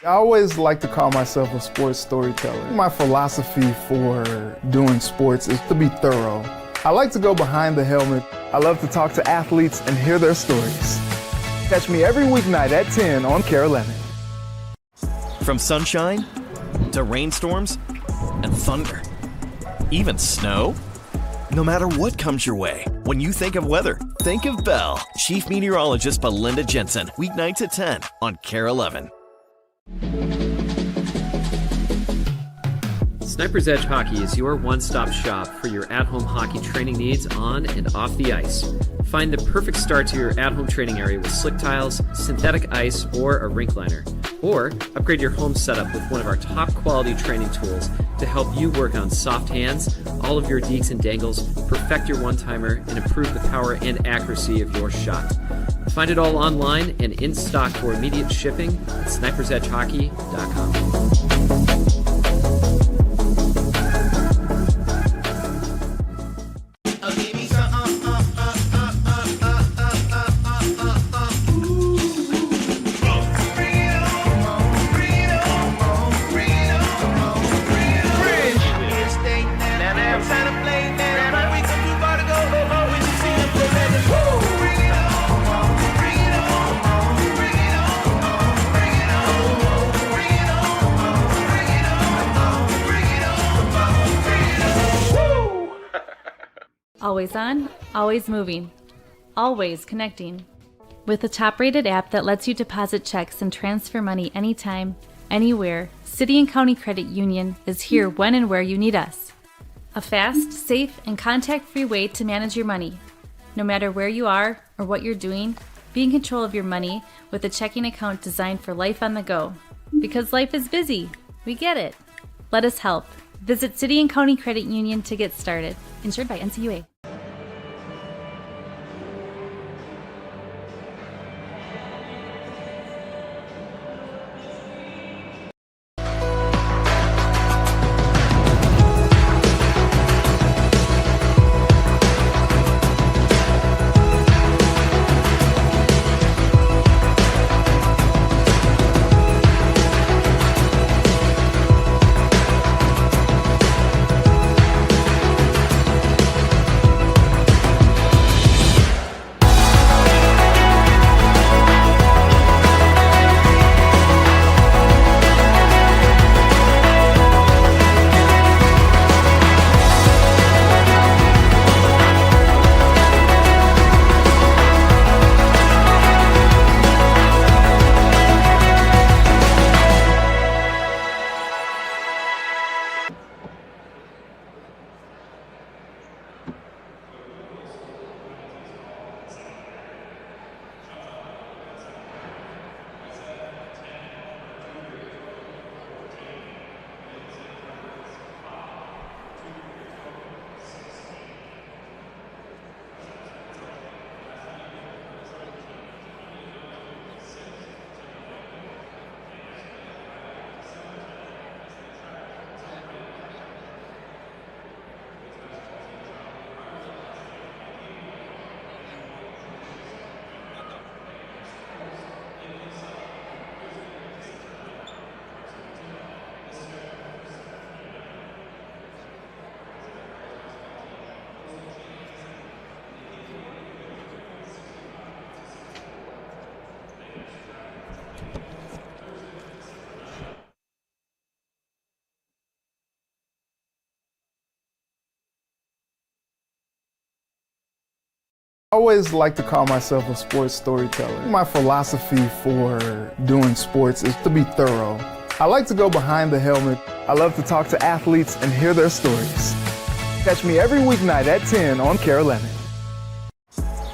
I always like to call myself a sports storyteller. My philosophy for doing sports is to be thorough. I like to go behind the helmet. I love to talk to athletes and hear their stories. Catch me every weeknight at 10 on KARE 11. From sunshine to rainstorms and thunder, even snow. No matter what comes your way, when you think of weather, think of Bell. Chief Meteorologist Benilde-St, weeknights at 10 on KARE 11. Sniper's Edge Hockey is your one-stop shop for your at-home hockey training needs on and off the ice. Find the perfect start to your at-home training area with slick tiles, synthetic ice, or a rink liner. Or upgrade your home setup with one of our top-quality training tools to help you work on soft hands, all of your deeks and dangles, perfect your one-timer, and improve the power and accuracy of your shot. Find it all online and in stock for immediate shipping at snipersedgehockey.com. Always on, always moving, always connecting. With a top-rated app that lets you deposit checks and transfer money anytime, anywhere, City and County Credit Union is here when and where you need us. A fast, safe, and contact-free way to manage your money. No matter where you are or what you're doing, be in control of your money with a checking account designed for life on the go. Because life is busy. We get it. Let us help. Visit City and County Credit Union to get started. Insured by NCUA. I always like to call myself a sports storyteller. My philosophy for doing sports is to be thorough. I like to go behind the helmet. I love to talk to athletes and hear their stories. Catch me every weeknight at 10 on KARE 11.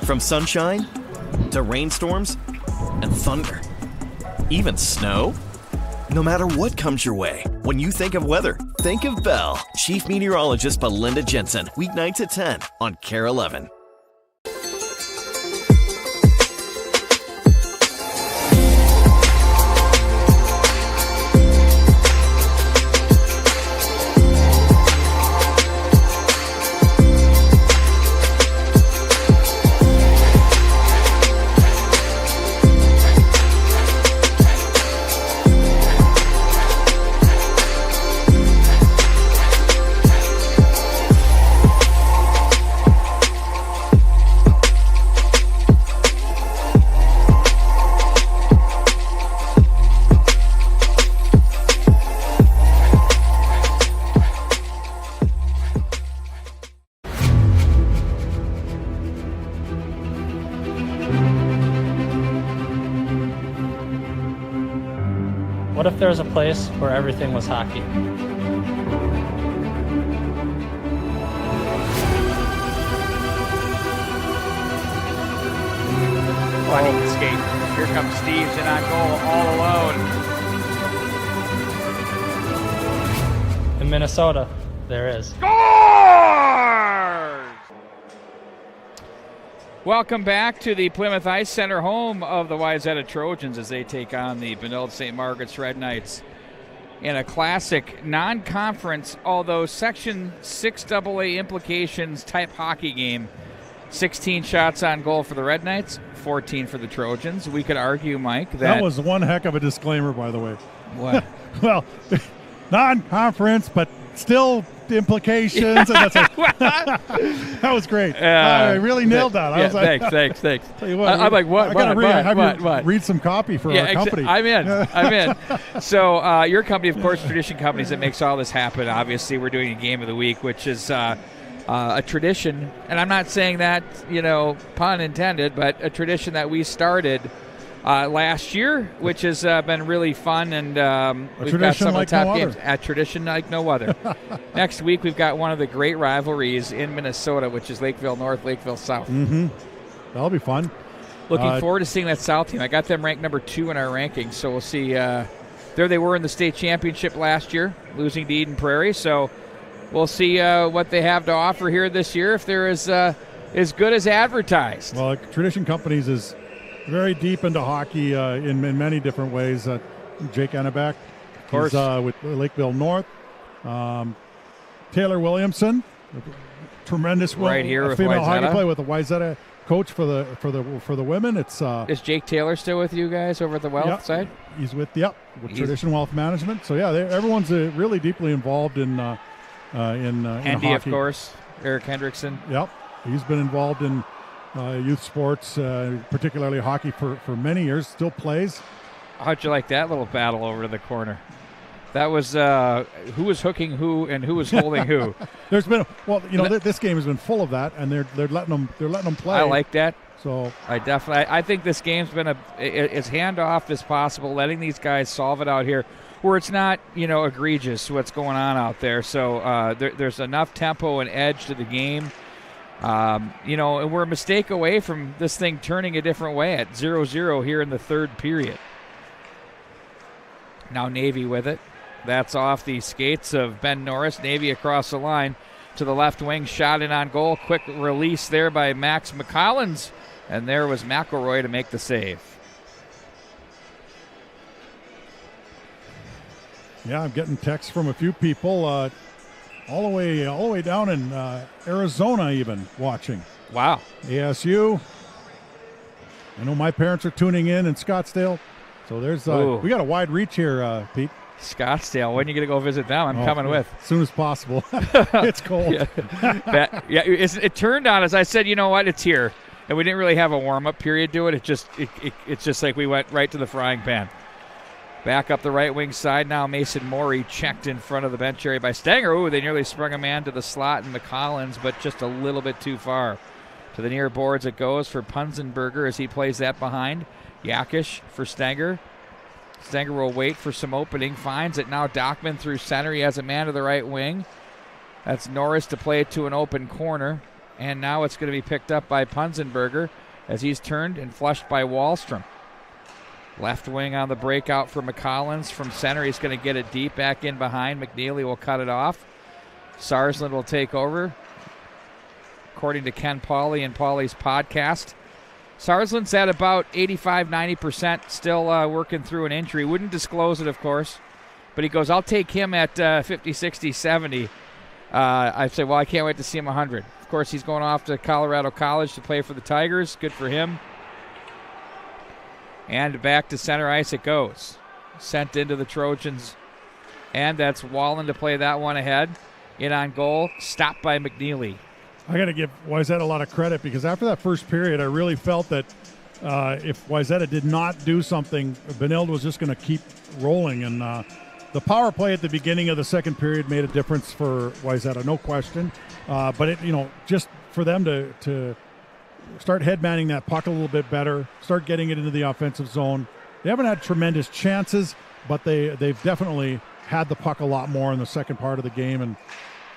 From sunshine to rainstorms and thunder, even snow. No matter what comes your way, when you think of weather, think of Bell. Chief Meteorologist Benilde-St, weeknights at 10 on KARE 11. What if there was a place where everything was hockey? Funny skate. Here comes Steves in on goal, all alone. In Minnesota, there is. Scores! Welcome back to the Plymouth Ice Center, home of the Wayzata Trojans, as they take on the Benilde-St. Margaret's Red Knights in a classic non-conference, although Section 6AA implications type hockey game. 16 shots on goal for the Red Knights, 14 for the Trojans. We could argue, Mike, that was one heck of a disclaimer, by the way. What? Well, non-conference, but still implications. And that's that was great. I really nailed that. I was like, thanks. Tell you what, I'm like, what? I gotta What? read some copy for our company. I'm in. So your company, of course, Tradition Companies, that makes all this happen. Obviously, we're doing a game of the week, which is a tradition, and I'm not saying that, pun intended, but a tradition that we started last year, which has been really fun, and we've got some of the top games. A tradition like no other. Next week, we've got one of the great rivalries in Minnesota, which is Lakeville North, Lakeville South. Mm-hmm. That'll be fun. Looking forward to seeing that South team. I got them ranked number 2 in our rankings, so we'll see. There they were in the state championship last year, losing to Eden Prairie, so we'll see what they have to offer here this year, if they're as good as advertised. Well, Tradition Companies is very deep into hockey in many different ways. Jake Annebeck, of course, with Lakeville North. Taylor Williamson, tremendous right here with female Wayzata. hockey player with the Wayzata coach for the women. It's is Jake Taylor still with you guys over at the Wealth side? He's with Tradition Wealth Management. So everyone's really deeply involved in Andy, hockey. of course, Eric Hendrickson. Yep, he's been involved in youth sports, particularly hockey, for many years. Still plays. How'd you like that little battle over to the corner? That was who was hooking who and who was holding who. There's been this game has been full of that, and they're letting them play. I like that. So I think this game's been as handoff as possible, letting these guys solve it out here, where it's not egregious what's going on out there. So there's enough tempo and edge to the game. And we're a mistake away from this thing turning a different way at 0-0 here in the third period. Now Navy with it. That's off the skates of Ben Norris. Navy across the line to the left wing, shot in on goal. Quick release there by Max McCollins, and there was McElroy to make the save. Yeah, I'm getting texts from a few people all the way down in Arizona, even watching. Wow. ASU. I know my parents are tuning in Scottsdale, so there's we got a wide reach here, Pete. Scottsdale. When are you going to go visit them? I'm coming with. As soon as possible. It's cold. It turned on as I said, you know what, it's here. And we didn't really have a warm-up period to it. It's just like we went right to the frying pan. Back up the right wing side now. Mason Morey checked in front of the bench area by Stanger. Ooh, they nearly sprung a man to the slot in McCollins, but just a little bit too far. To the near boards it goes for Punzenberger as he plays that behind. Yakish for Stanger. Stanger will wait for some opening. Finds it now. Dockman through center. He has a man to the right wing. That's Norris to play it to an open corner. And now it's going to be picked up by Punzenberger as he's turned and flushed by Wallstrom. Left wing on the breakout for McCollins. From center, he's going to get it deep back in behind. McNeely will cut it off. Sarsland will take over. According to Ken Pauley and Pauley's podcast, Sarsland's at about 85-90%, still working through an injury. Wouldn't disclose it, of course, but he goes, I'll take him at 50, 60, 70. I say, well, I can't wait to see him 100. Of course, he's going off to Colorado College to play for the Tigers. Good for him. And back to center ice it goes. Sent into the Trojans. And that's Wallen to play that one ahead. In on goal, stopped by McNeely. I got to give Wayzata a lot of credit because after that first period, I really felt that if Wayzata did not do something, Benilde was just going to keep rolling. And the power play at the beginning of the second period made a difference for Wayzata, no question. But it, just for them to start headmanning that puck a little bit better, start getting it into the offensive zone. They haven't had tremendous chances, but they've definitely had the puck a lot more in the second part of the game, and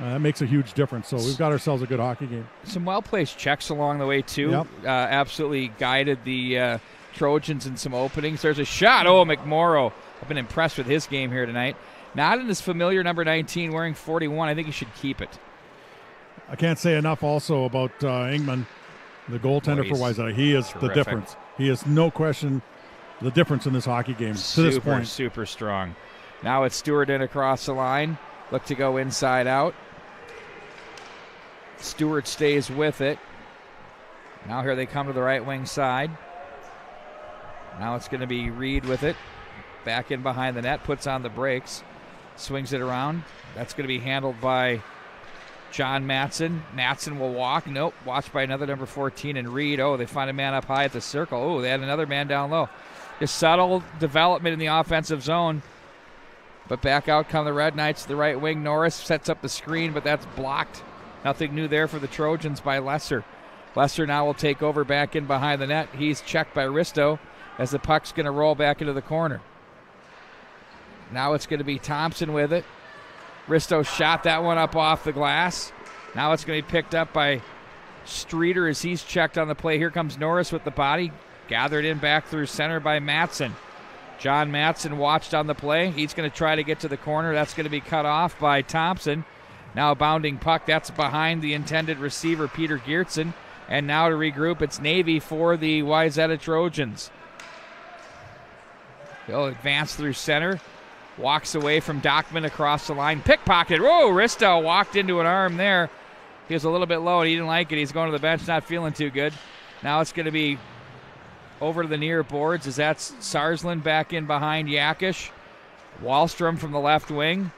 that makes a huge difference. So we've got ourselves a good hockey game. Some well-placed checks along the way, too. Yep. Absolutely guided the Trojans in some openings. There's a shot. Oh, McMorrow. I've been impressed with his game here tonight. Not in his familiar number 19, wearing 41. I think he should keep it. I can't say enough also about Ingman, the goaltender for Wayzata. He is the difference. He is no question the difference in this hockey game to this point. Super strong. Now it's Stewart in across the line. Look to go inside out. Stewart stays with it. Now here they come to the right wing side. Now it's going to be Reed with it. Back in behind the net, puts on the brakes. Swings it around. That's going to be handled by John Matson. Matson will walk. Nope. Watched by another number 14 and Reed. Oh, they find a man up high at the circle. Oh, they had another man down low. Just subtle development in the offensive zone. But back out come the Red Knights to the right wing. Norris sets up the screen, but that's blocked. Nothing new there for the Trojans by Lesser. Lesser now will take over back in behind the net. He's checked by Risto as the puck's going to roll back into the corner. Now it's going to be Thompson with it. Risto shot that one up off the glass. Now it's going to be picked up by Streeter as he's checked on the play. Here comes Norris with the body. Gathered in back through center by Matson. John Matson watched on the play. He's going to try to get to the corner. That's going to be cut off by Thompson. Now a bounding puck. That's behind the intended receiver, Peter Geertsen. And now to regroup, it's Navy for the Wayzata Trojans. He'll advance through center. Walks away from Dockman across the line. Pickpocketed. Whoa, Risto walked into an arm there. He was a little bit low and he didn't like it. He's going to the bench, not feeling too good. Now it's going to be over to the near boards as that's Sarsland back in behind Yakish. Wallstrom from the left wing.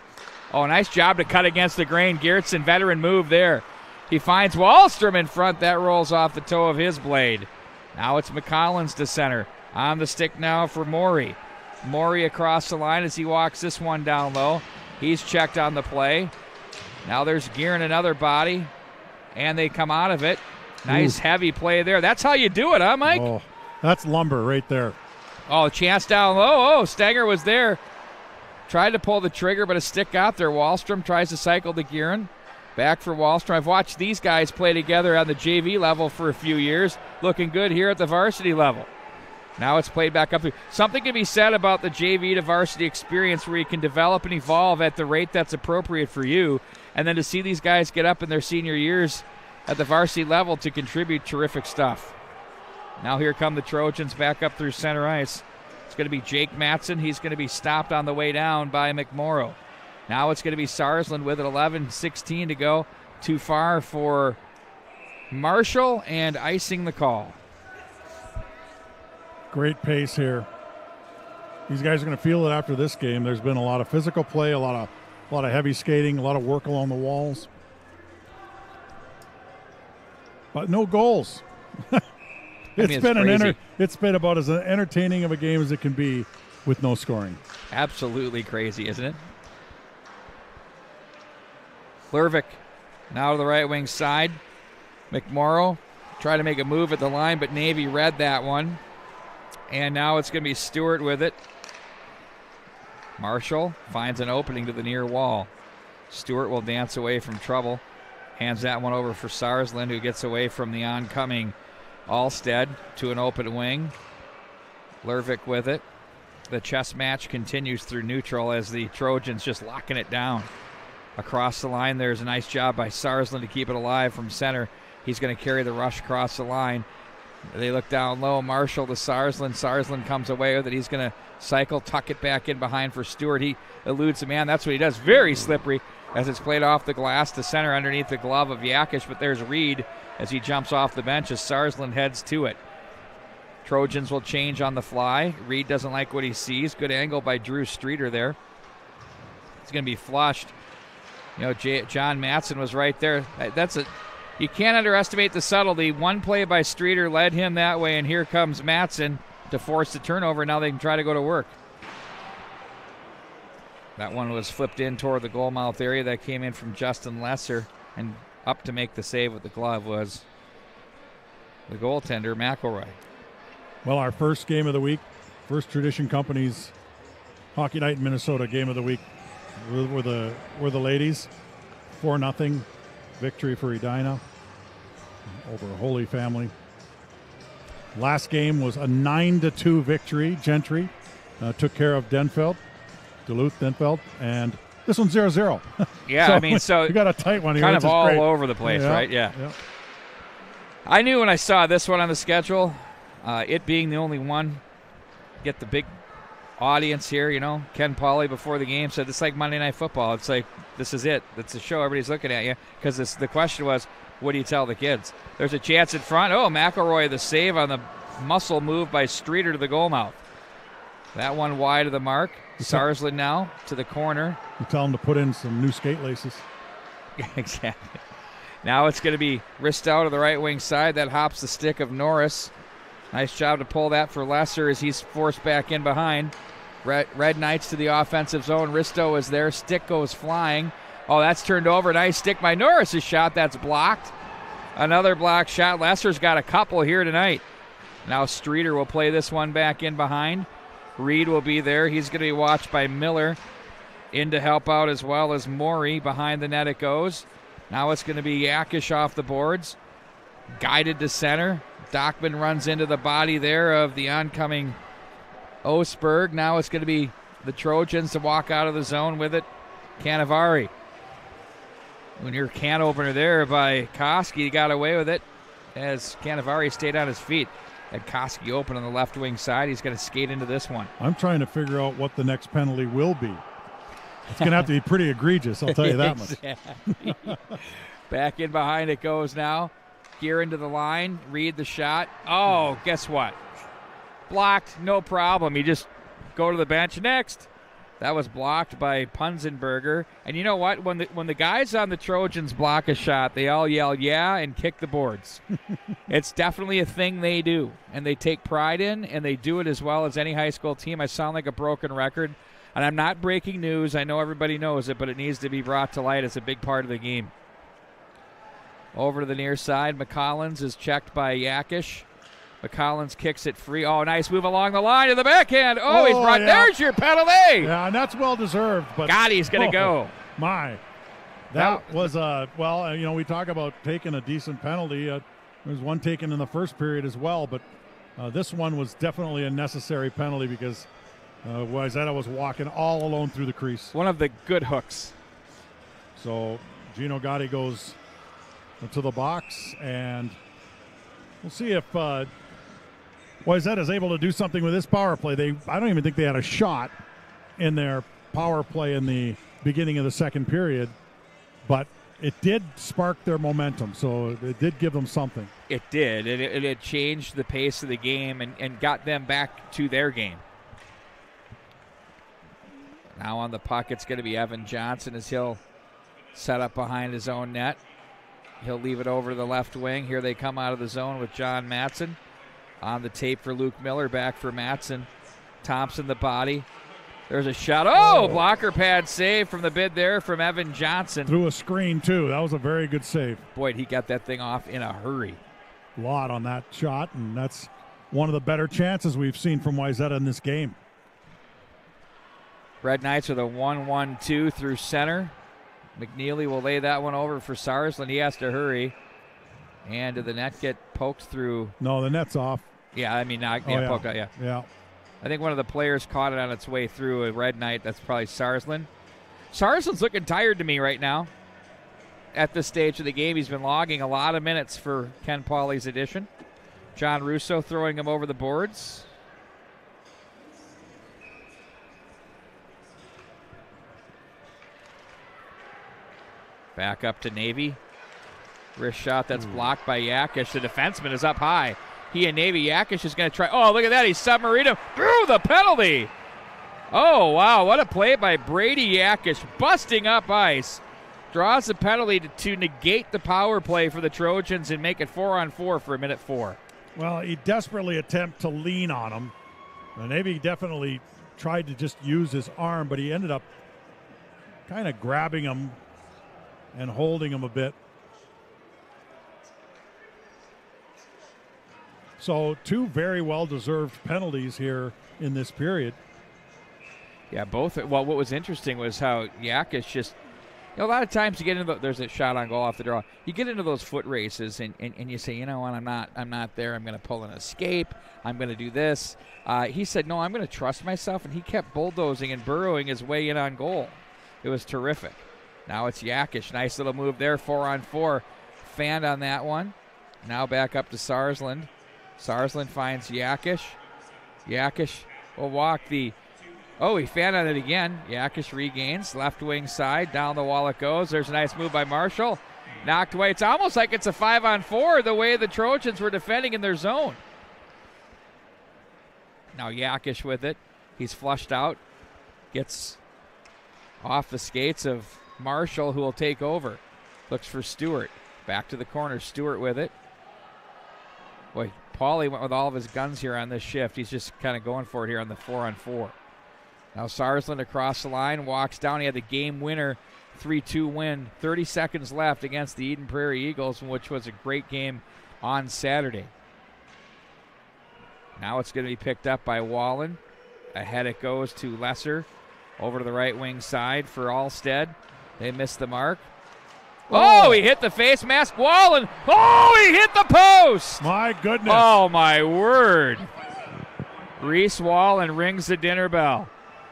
Oh, nice job to cut against the grain. Geertsen, veteran move there. He finds Wallstrom in front. That rolls off the toe of his blade. Now it's McCollins to center. On the stick now for Morey. Morey across the line as he walks this one down low. He's checked on the play. Now there's Gearin, another body, and they come out of it. Nice heavy play there. That's how you do it, huh, Mike? Oh, that's lumber right there. Oh, chance down low. Oh, Stenger was there. Tried to pull the trigger, but a stick got there. Wallstrom tries to cycle to Gearin. Back for Wallstrom. I've watched these guys play together on the JV level for a few years. Looking good here at the varsity level. Now it's played back up. Something can be said about the JV to varsity experience where you can develop and evolve at the rate that's appropriate for you. And then to see these guys get up in their senior years at the varsity level to contribute terrific stuff. Now here come the Trojans back up through center ice. It's going to be Jake Matson. He's going to be stopped on the way down by McMorrow. Now it's going to be Sarsland with it. 11:16 to go. Too far for Marshall and icing the call. Great pace here. These guys are going to feel it after this game. There's been a lot of physical play, a lot of heavy skating, a lot of work along the walls. But no goals. It's been about as entertaining of a game as it can be with no scoring. Absolutely crazy, isn't it? Lervik now to the right wing side. McMorrow tried to make a move at the line, but Navy read that one. And now it's going to be Stewart with it. Marshall finds an opening to the near wall. Stewart will dance away from trouble. Hands that one over for Sarsland, who gets away from the oncoming Alstead to an open wing. Lervik with it. The chess match continues through neutral as the Trojans just locking it down. Across the line, there's a nice job by Sarsland to keep it alive from center. He's going to carry the rush across the line. They look down low. Marshall to Sarsland. Sarsland comes away with it. He's going to cycle, tuck it back in behind for Stewart. He eludes the man. That's what he does. Very slippery as it's played off the glass to center underneath the glove of Yakish. But there's Reed as he jumps off the bench as Sarsland heads to it. Trojans will change on the fly. Reed doesn't like what he sees. Good angle by Drew Streeter there. It's going to be flushed. You know, John Matson was right there. You can't underestimate the subtlety. One play by Streeter led him that way, and here comes Matson to force the turnover. Now they can try to go to work. That one was flipped in toward the goal mouth area. That came in from Justin Lesser, and up to make the save with the glove was the goaltender, McElroy. Well, our first game of the week, First Tradition Company's Hockey Night in Minnesota game of the week were the ladies. 4-0 victory for Edina over Holy Family. Last game was a 9-2 victory. Gentry took care of Duluth Denfeld, and this one's 0-0. Yeah, so you got a tight one here. Kind of all great. over the place, Yeah, right? Yeah. yeah. I knew when I saw this one on the schedule, it being the only one, get the big audience here, Ken Pauley before the game said it's like Monday Night Football. It's like, this is it. It's a show. Everybody's looking at you. Because the question was, what do you tell the kids? There's a chance in front. Oh, McElroy, the save on the muscle move by Streeter to the goal mouth. That one wide of the mark. Sarsland now to the corner. You tell them to put in some new skate laces. Exactly. Now it's going to be wrist out of the right wing side. That hops the stick of Norris. Nice job to pull that for Lesser as he's forced back in behind. Red Knights to the offensive zone. Risto is there. Stick goes flying. Oh, that's turned over. Nice stick by Norris' shot. That's blocked. Another block shot. Lesser's got a couple here tonight. Now Streeter will play this one back in behind. Reed will be there. He's going to be watched by Miller. In to help out as well as Morey. Behind the net it goes. Now it's going to be Yakish off the boards. Guided to center. Dockman runs into the body there of the oncoming Osberg. Now it's going to be the Trojans to walk out of the zone with it. Canavari. When your can opener there by Koski got away with it as Canavari stayed on his feet. Had Koski open on the left wing side. He's going to skate into this one. I'm trying to figure out what the next penalty will be. It's going to have to be pretty egregious, I'll tell you that much. Back in behind it goes now. Gear into the line. Read the shot. Oh, guess what? Blocked, no problem. You just go to the bench next. That was blocked by Punzenberger. And you know what? When the guys on the Trojans block a shot, they all yell, yeah, and kick the boards. It's definitely a thing they do, and they take pride in, and they do it as well as any high school team. I sound like a broken record, and I'm not breaking news. I know everybody knows it, but it needs to be brought to light. It's a big part of the game. Over to the near side. McCollins is checked by Yakish. McCollins kicks it free. Oh, nice move along the line to the backhand. Oh, he's brought. Yeah. There's your penalty. Yeah, and that's well deserved. But God, he's going to go. My, that was we talk about taking a decent penalty. There was one taken in the first period as well, but this one was definitely a necessary penalty because Wayzata was walking all alone through the crease. One of the good hooks. So Gino Gotti goes to the box, and we'll see if Wayzata is able to do something with this power play. I don't even think they had a shot in their power play in the beginning of the second period, but it did spark their momentum, so it did give them something. It did. It changed the pace of the game and got them back to their game. Now on the puck, it's going to be Evan Johnson as he'll set up behind his own net. He'll leave it over to the left wing. Here they come out of the zone with John Matson. On the tape for Luke Miller, back for Matson. Thompson the body. There's a shot. Oh, blocker pad save from the bid there from Evan Johnson. Through a screen, too. That was a very good save. Boy, he got that thing off in a hurry. A lot on that shot, and that's one of the better chances we've seen from Wayzata in this game. Red Knights with a 1-1-2 through center. McNeely will lay that one over for Sarsland. He has to hurry. And did the net get poked through? No, the net's off. Yeah, I mean, poked out, yeah. Yeah. I think one of the players caught it on its way through a Red Knight. That's probably Sarsland. Sarsland's looking tired to me right now. At this stage of the game, he's been logging a lot of minutes for Ken Pauley's addition. John Russo throwing him over the boards. Back up to Navy. Wrist shot that's blocked by Yakish. The defenseman is up high. He and Navy. Yakish is going to try. Oh, look at that. He's submarined him through the penalty. Oh, wow. What a play by Brady Yakish. Busting up ice. Draws the penalty to negate the power play for the Trojans and make it 4-on-4 for a minute 4. Well, he desperately attempted to lean on him. Navy definitely tried to just use his arm, but he ended up kind of grabbing him and holding him a bit. So 2 very well-deserved penalties here in this period. Yeah, both. Well, what was interesting was how Yakish just, a lot of times you get into there's a shot on goal off the draw. You get into those foot races and you say, you know what, I'm not there. I'm going to pull an escape. I'm going to do this. He said, no, I'm going to trust myself, and he kept bulldozing and burrowing his way in on goal. It was terrific. Now it's Yakish. Nice little move there, 4-on-4. Fanned on that one. Now back up to Sarsland. Sarsland finds Yakish. Yakish will walk the... Oh, he fanned on it again. Yakish regains. Left wing side. Down the wall it goes. There's a nice move by Marshall. Knocked away. It's almost like it's a 5-on-4 the way the Trojans were defending in their zone. Now Yakish with it. He's flushed out. Gets off the skates of Marshall, who will take over. Looks for Stewart. Back to the corner. Stewart with it. Boy, Paulie went with all of his guns here on this shift. He's just kind of going for it here on the 4-on-4. Now Sarsland across the line, walks down. He had the game winner, 3-2 win. 30 seconds left against the Eden Prairie Eagles, which was a great game on Saturday. Now it's going to be picked up by Wallen. Ahead it goes to Lesser. Over to the right wing side for Alstead. They missed the mark. Oh, he hit the face mask. Wallen. Oh, he hit the post. My goodness. Oh, my word. Reese Wallen rings the dinner bell.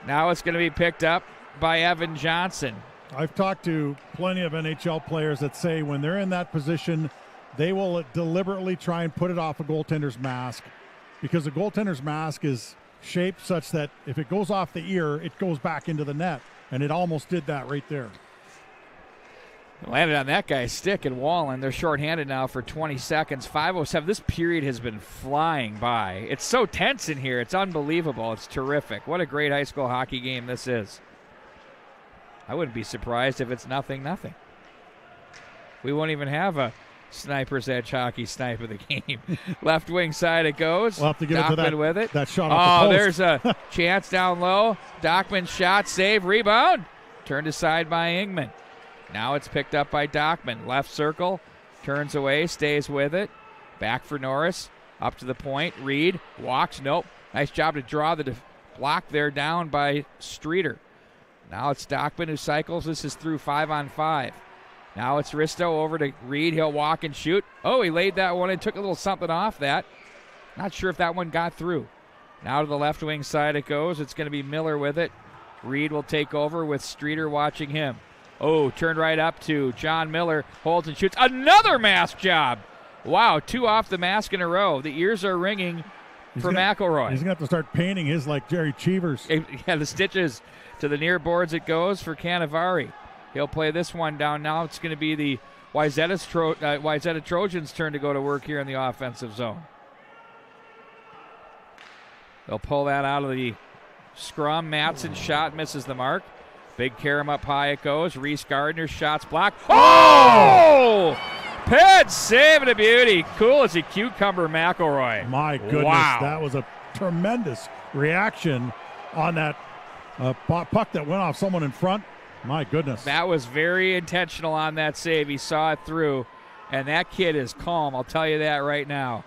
Now it's going to be picked up by Evan Johnson. I've talked to plenty of NHL players that say when they're in that position, they will deliberately try and put it off a goaltender's mask, because the goaltender's mask is shaped such that if it goes off the ear, it goes back into the net, and it almost did that right there. Landed on that guy's stick, and Wallen, they're shorthanded now for 20 seconds. 5:07. This period has been flying by. It's so tense in here. It's unbelievable. It's terrific. What a great high school hockey game this is. I wouldn't be surprised if it's 0-0. We won't even have a Sniper's Edge hockey snipe of the game. Left wing side it goes. We'll have to give Dockman it to that, with it. that shot off the post. There's a chance down low. Dockman shot, save, rebound. Turned aside by Ingman. Now it's picked up by Dockman. Left streaker, turns away, stays with it. Back for Norris. Up to the point. Reed walks. Nope. Nice job to draw the block there down by Streeter. Now it's Dockman who cycles. This is through 5-on-5. Now it's Risto over to Reed. He'll walk and shoot. Oh, he laid that one and took a little something off that. Not sure if that one got through. Now to the left wing side it goes. It's going to be Miller with it. Reed will take over with Streeter watching him. Oh, turned right up to John Miller. Holds and shoots. Another mask job. Wow, 2 off the mask in a row. The ears are ringing for McElroy. He's going to have to start painting his like Jerry Cheevers. Yeah, the stitches to the near boards it goes for Canavari. He'll play this one down now. It's going to be the Wayzata Trojans' turn to go to work here in the offensive zone. They'll pull that out of the scrum. Matson shot, misses the mark. Big carom up high it goes. Reese Gardner, shots blocked. Oh! Ped saving a beauty. Cool as a cucumber, McElroy. My goodness, wow. That was a tremendous reaction on that puck that went off someone in front. My goodness. That was very intentional on that save. He saw it through, and that kid is calm. I'll tell you that right now.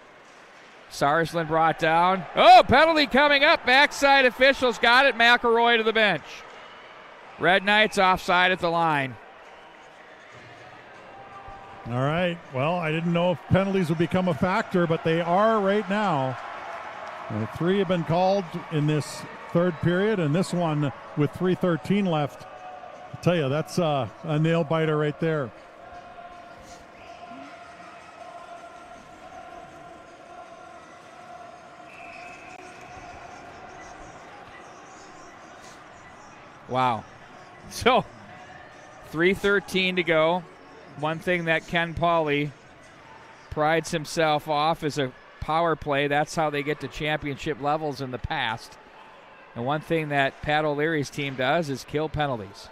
Sarsland brought down. Oh, penalty coming up. Backside officials got it. McElroy to the bench. Red Knights offside at the line. All right. Well, I didn't know if penalties would become a factor, but they are right now. 3 have been called in this third period, and this one with 3:13 left. I tell you, that's a nail biter right there. Wow. So, 3:13 to go. One thing that Ken Pauley prides himself off is a power play. That's how they get to championship levels in the past. And one thing that Pat O'Leary's team does is kill penalties.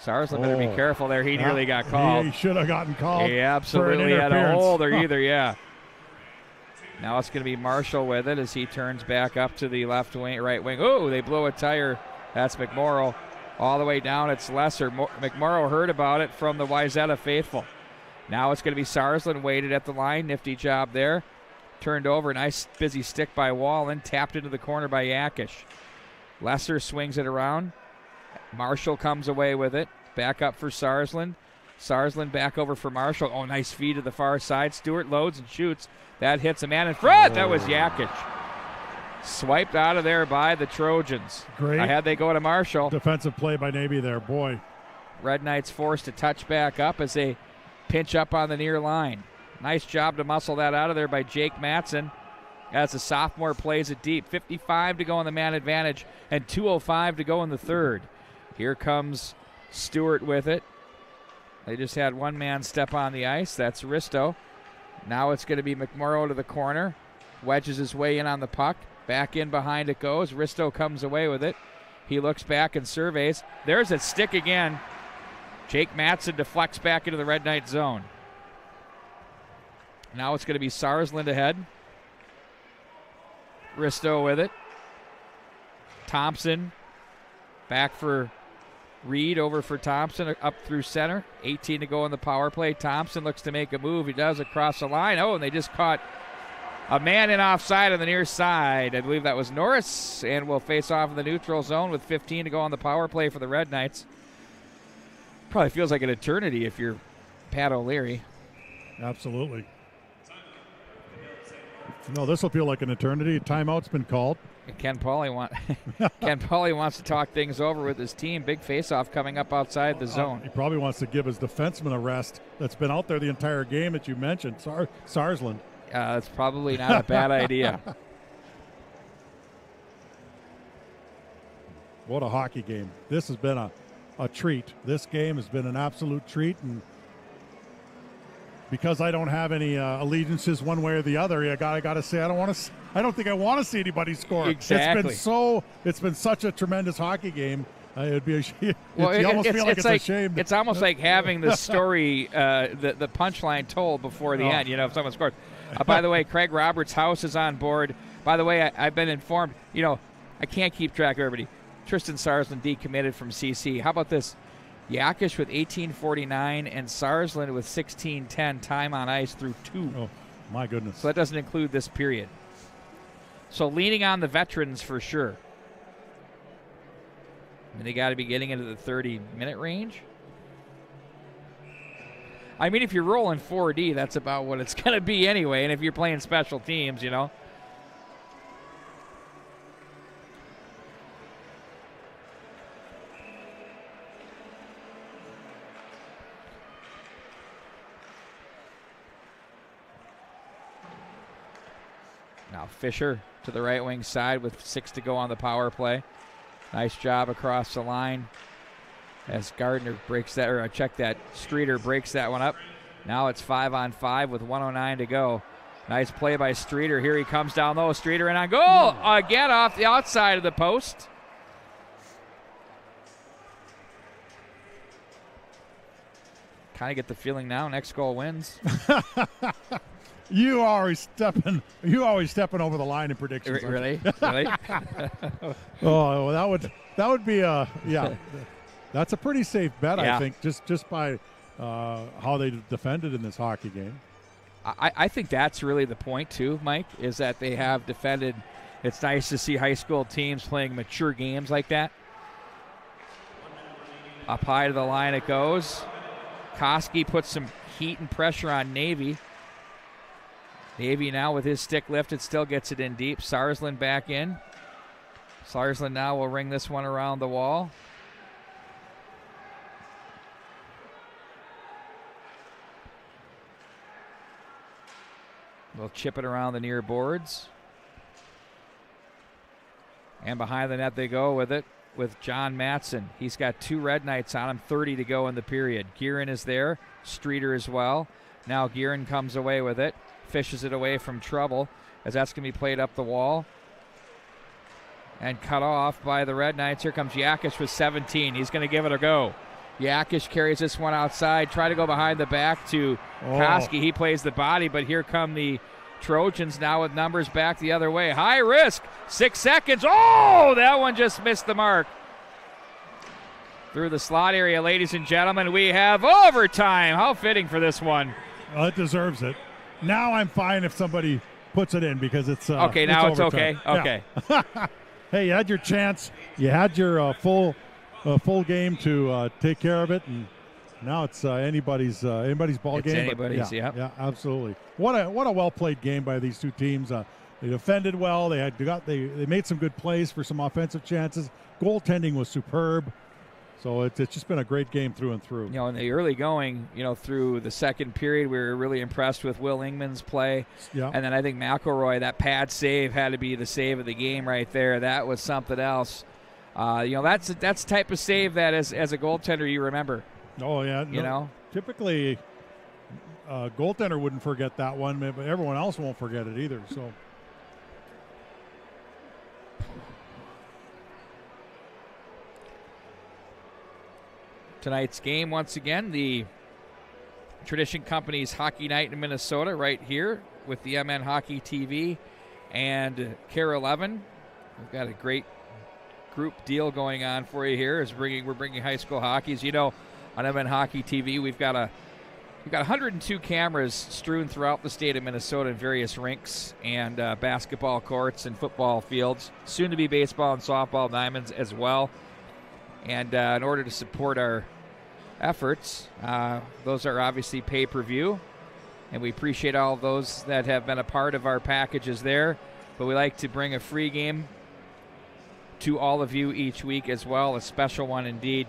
Sarsland better be careful there. He nearly got called. He should have gotten called. He absolutely had a hold or either, yeah. Now it's going to be Marshall with it as he turns back up to the left wing, right wing. Oh, they blew a tire. That's McMorrow. All the way down, it's Lesser. McMorrow heard about it from the Wayzata faithful. Now it's going to be Sarsland waited at the line. Nifty job there. Turned over. Nice busy stick by Wallen. Tapped into the corner by Yakish. Lesser swings it around. Marshall comes away with it. Back up for Sarsland. Sarsland back over for Marshall. Oh, nice feed to the far side. Stewart loads and shoots. That hits a man in front. That was Yakic. Swiped out of there by the Trojans. Great. Ahead they go to Marshall. Defensive play by Navy there, boy. Red Knights forced to touch back up as they pinch up on the near line. Nice job to muscle that out of there by Jake Matson as the sophomore plays it deep. 55 to go on the man advantage and 2:05 to go in the third. Here comes Stewart with it. They just had one man step on the ice. That's Risto. Now it's going to be McMorrow to the corner. Wedges his way in on the puck. Back in behind it goes. Risto comes away with it. He looks back and surveys. There's a stick again. Jake Matson deflects back into the Red Knight zone. Now it's going to be Sarsland ahead. Risto with it. Thompson back for Reed, over for Thompson, up through center. 18 to go in the power play. Thompson looks to make a move. He does across the line. Oh, and they just caught a man in offside on the near side. I believe that was Norris, and will face off in the neutral zone with 15 to go on the power play for the Red Knights. Probably feels like an eternity if you're Pat O'Leary. Absolutely. No, this will feel like an eternity. Timeout's been called. Ken Pauley wants to talk things over with his team. Big face-off coming up outside the zone. He probably wants to give his defenseman a rest that's been out there the entire game that you mentioned, Sarsland. That's probably not a bad idea. What a hockey game. This has been a treat. This game has been an absolute treat, and because I don't have any allegiances one way or the other, I gotta say I don't think I want to see anybody score. Exactly. It's been such a tremendous hockey game. It'd be you well, almost feel like it's a shame. It's almost like having the story, the punchline told before the end. You know, if someone scores. By the way, Craig Roberts' house is on board. By the way, I've been informed. You know, I can't keep track of everybody. Tristan Sarsland decommitted from CC. How about this? Yakic with 18:49 and Sarsland with 16:10 time on ice through 2. Oh, my goodness. So that doesn't include this period. So leaning on the veterans for sure. I mean, they got to be getting into the 30-minute range. I mean, if you're rolling 4D, that's about what it's going to be anyway. And if you're playing special teams, you know. Now Fisher to the right wing side with 6 to go on the power play. Nice job across the line as Gardner breaks that, or check that, Streeter breaks that one up. Now it's 5-on-5 with 1:09 to go. Nice play by Streeter. Here he comes down low. Streeter in on goal. Again off the outside of the post. Kind of get the feeling now next goal wins. You always stepping over the line in predictions. Really? Oh, well, that would be that's a pretty safe bet, yeah. I think, just by how they defended in this hockey game. I think that's really the point too, Mike, is that they have defended. It's nice to see high school teams playing mature games like that. Up high to the line it goes. Koski puts some heat and pressure on Navy. Navy now with his stick lifted still gets it in deep. Sarsland back in. Sarsland now will ring this one around the wall. They'll chip it around the near boards. And behind the net they go with it with John Matson. He's got 2 Red Knights on him, 30 to go in the period. Gearin is there, Streeter as well. Now Gearin comes away with it, fishes it away from trouble as that's going to be played up the wall. And cut off by the Red Knights. Here comes Yakic with 17. He's going to give it a go. Yakic carries this one outside. Try to go behind the back to Koski. He plays the body, but here come the Trojans now with numbers back the other way. High risk. 6 seconds. Oh, that one just missed the mark. Through the slot area, ladies and gentlemen, we have overtime. How fitting for this one. Well, it deserves it. Now I'm fine if somebody puts it in because it's okay. Now it's overtime. okay. Okay. Yeah. hey, you had your chance. You had your full game to take care of it, and now it's anybody's ball it's game. Anybody's, yeah, absolutely. What a well played game by these two teams. They defended well. They made some good plays for some offensive chances. Goaltending was superb. So it's just been a great game through and through. In the early going, through the second period, we were really impressed with Will Ingman's play. Yeah. And then I think McElroy, that pad save had to be the save of the game right there. That was something else. That's the type of save that as a goaltender you remember. Oh, yeah. Typically, a goaltender wouldn't forget that one, but everyone else won't forget it either. So. Tonight's game, once again, the Tradition Company's Hockey Night in Minnesota right here with the MN Hockey TV and KARE 11. We've got a great group deal going on for you here. We're bringing high school hockey. As you know, on MN Hockey TV, we've got 102 cameras strewn throughout the state of Minnesota in various rinks and basketball courts and football fields, soon to be baseball and softball diamonds as well. And in order to support our efforts, those are obviously pay-per-view, and we appreciate all of those that have been a part of our packages there. But we like to bring a free game to all of you each week as well, a special one indeed.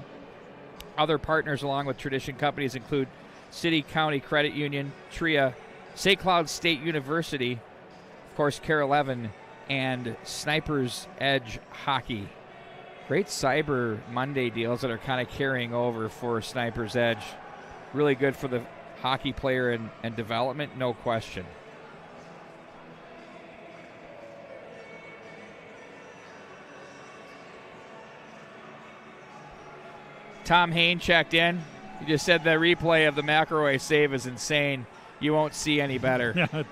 Other partners along with Tradition Companies include City County Credit Union, TRIA, St. Cloud State University, of course, KARE 11, and Sniper's Edge Hockey. Great Cyber Monday deals that are kind of carrying over for Sniper's Edge. Really good for the hockey player and development, no question. Tom Hain checked in. He just said the replay of the McElroy save is insane. You won't see any better. Yeah,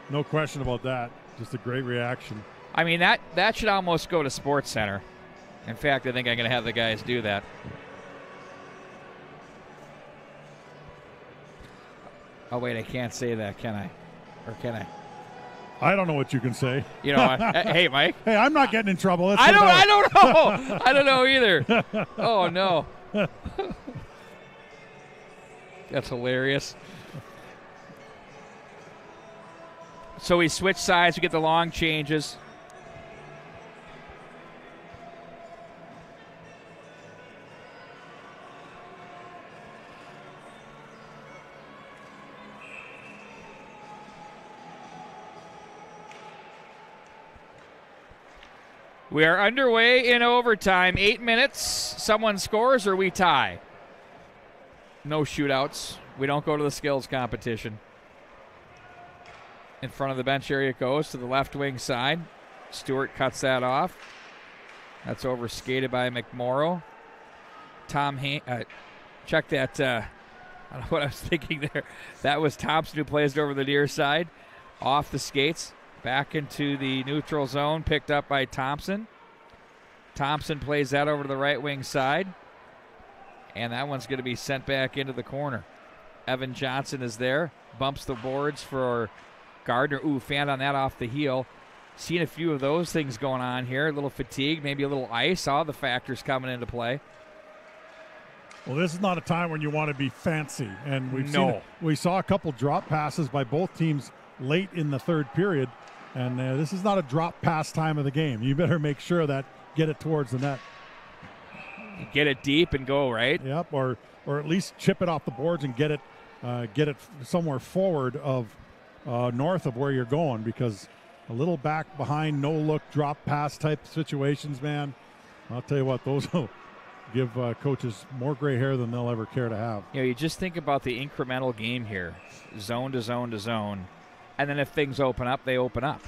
no question about that. Just a great reaction. I mean, that should almost go to Sports Center. In fact, I think I'm going to have the guys do that. Oh, wait, I can't say that, can I? Or can I? I don't know what you can say. You know what? Hey, Mike. Hey, I'm not getting in trouble. I don't know. I don't know either. Oh, no. That's hilarious. So we switch sides. We get the long changes. We are underway in overtime. 8 minutes. Someone scores or we tie. No shootouts. We don't go to the skills competition. In front of the bench area goes to the left wing side. Stewart cuts that off. That's over skated by McMorrow. Tom check that. I don't know what I was thinking there. That was Thompson who plays it over the near side. Off the skates. Back into the neutral zone, picked up by Thompson. Thompson plays that over to the right wing side. And that one's going to be sent back into the corner. Evan Johnson is there. Bumps the boards for Gardner. Ooh, fan on that off the heel. Seen a few of those things going on here. A little fatigue, maybe a little ice. All the factors coming into play. Well, this is not a time when you want to be fancy. And we saw a couple drop passes by both teams late in the third period. And this is not a drop pass time of the game. You better make sure that get it towards the net. Get it deep and go, right? Yep, or at least chip it off the boards and get it somewhere forward of north of where you're going, because a little back behind, no look, drop pass type situations, man, I'll tell you what, those will give coaches more gray hair than they'll ever care to have. You just think about the incremental game here, zone to zone to zone. And then if things open up, they open up.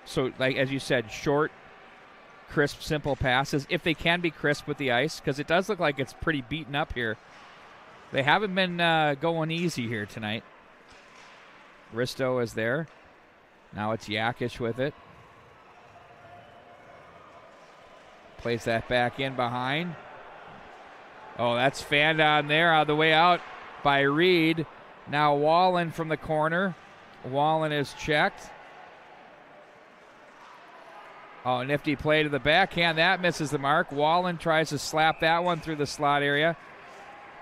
So, like as you said, short, crisp, simple passes, if they can be crisp with the ice, because it does look like it's pretty beaten up here. They haven't been going easy here tonight. Risto is there. Now it's Yakic with it. Plays that back in behind. Oh, that's fanned on there on the way out by Reed. Now Wallen from the corner. Wallen is checked. Oh, nifty play to the backhand. That misses the mark. Wallen tries to slap that one through the slot area.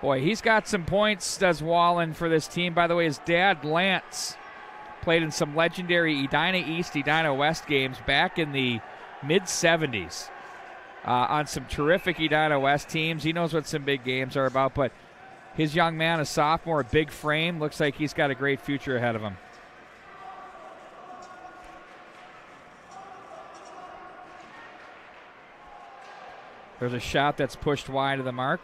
Boy, he's got some points, does Wallen, for this team. By the way, his dad, Lance, played in some legendary Edina East, Edina West games back in the mid-'70s on some terrific Edina West teams. He knows what some big games are about, but his young man, a sophomore, a big frame, looks like he's got a great future ahead of him. There's a shot that's pushed wide of the mark.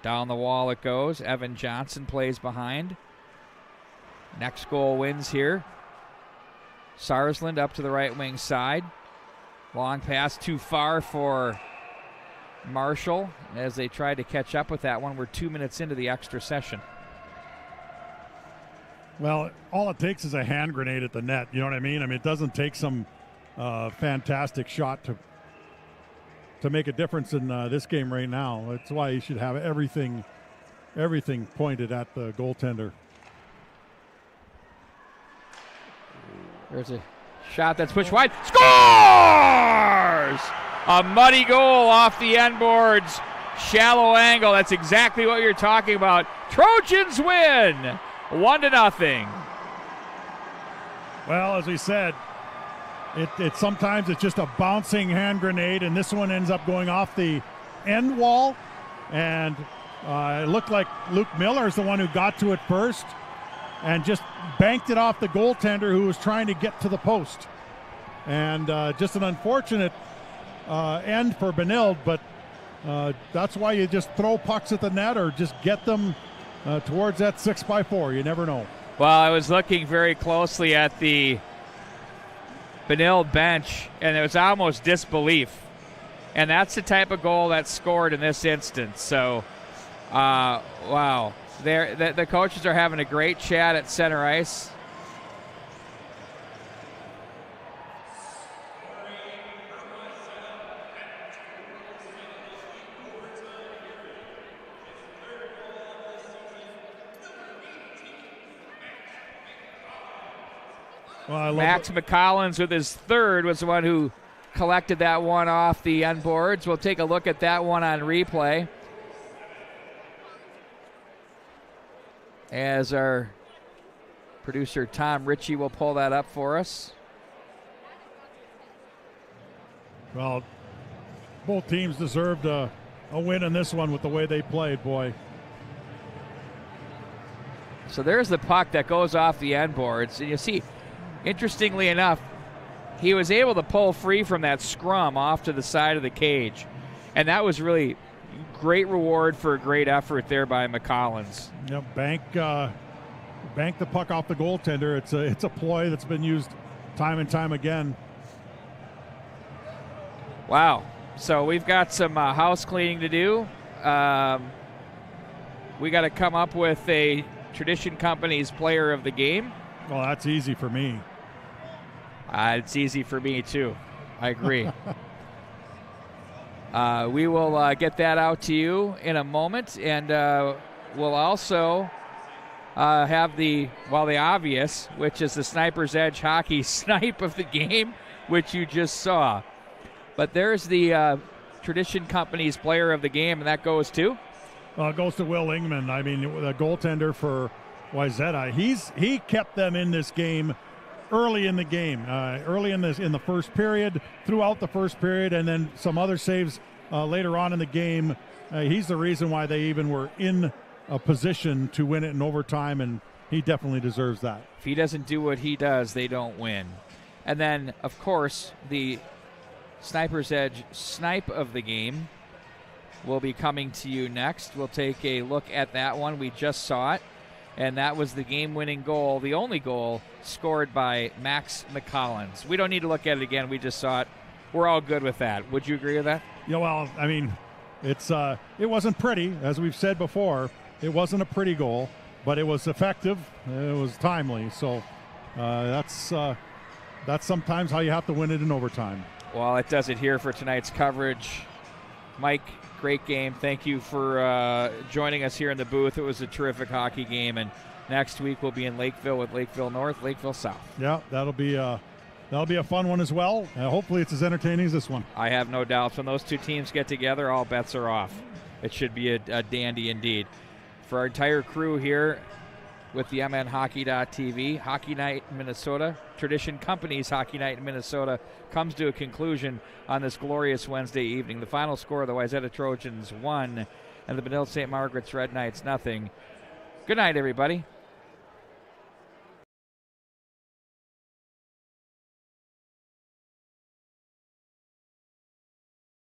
Down the wall it goes. Evan Johnson plays behind. Next goal wins here. Sarsland up to the right wing side. Long pass too far for Marshall as they tried to catch up with that one. We're 2 minutes into the extra session. Well, all it takes is a hand grenade at the net. You know what I mean? It doesn't take some fantastic shot to make a difference in this game right now. That's why you should have everything pointed at the goaltender. There's a shot that's pushed wide. Scores! A muddy goal off the end boards. Shallow angle. That's exactly what you're talking about. Trojans win 1-0. Well, as we said, it sometimes it's just a bouncing hand grenade, and this one ends up going off the end wall. And it looked like Luke Miller is the one who got to it first and just banked it off the goaltender who was trying to get to the post. And just an unfortunate end for Benilde, but that's why you just throw pucks at the net or just get them towards that 6x4. You never know. Well, I was looking very closely at the Benilde bench, and it was almost disbelief. And that's the type of goal that's scored in this instance. So, wow. The coaches are having a great chat at center ice. Well, Max McCollins with his third was the one who collected that one off the end boards. We'll take a look at that one on replay as our producer Tom Ritchie will pull that up for us. Well, both teams deserved a win in this one with the way they played, boy. So there's the puck that goes off the end boards, and you see, interestingly enough, he was able to pull free from that scrum off to the side of the cage. And that was really great reward for a great effort there by McCollins. Yeah, bank the puck off the goaltender. It's a ploy that's been used time and time again. Wow. So we've got some house cleaning to do. We got to come up with a Tradition Company's player of the game. Well, that's easy for me. It's easy for me, too. I agree. We will get that out to you in a moment, and we'll also have the obvious, which is the Sniper's Edge hockey snipe of the game, which you just saw. But there's the Tradition Company's player of the game, and that goes to? It goes to Will Ingman. I mean, the goaltender for Wayzata. He kept them in this game early in the game, early in the first period, throughout the first period, and then some other saves later on in the game. He's the reason why they even were in a position to win it in overtime, and he definitely deserves that. If he doesn't do what he does, they don't win. And then, of course, the Sniper's Edge snipe of the game will be coming to you next. We'll take a look at that one. We just saw it. And that was the game-winning goal, the only goal scored by Max McCollins. We don't need to look at it again. We just saw it. We're all good with that. Would you agree with that? Yeah, well, I mean, it wasn't pretty, as we've said before. It wasn't a pretty goal, but it was effective. It was timely. So that's sometimes how you have to win it in overtime. Well, it does it here for tonight's coverage. Mike, great game. Thank you for joining us here in the booth. It was a terrific hockey game, and next week we'll be in Lakeville with Lakeville North, Lakeville South. Yeah, that'll be a that'll be a fun one as well. Hopefully it's as entertaining as this one. I have no doubts. When those two teams get together, all bets are off. It should be a dandy indeed. For our entire crew here with the MNHockey.tv, Hockey Night in Minnesota, Tradition Company's Hockey Night in Minnesota comes to a conclusion on this glorious Wednesday evening. The final score, the Wayzata Trojans 1 and the Benilde-St. Margaret's Red Knights 0. Good night, everybody.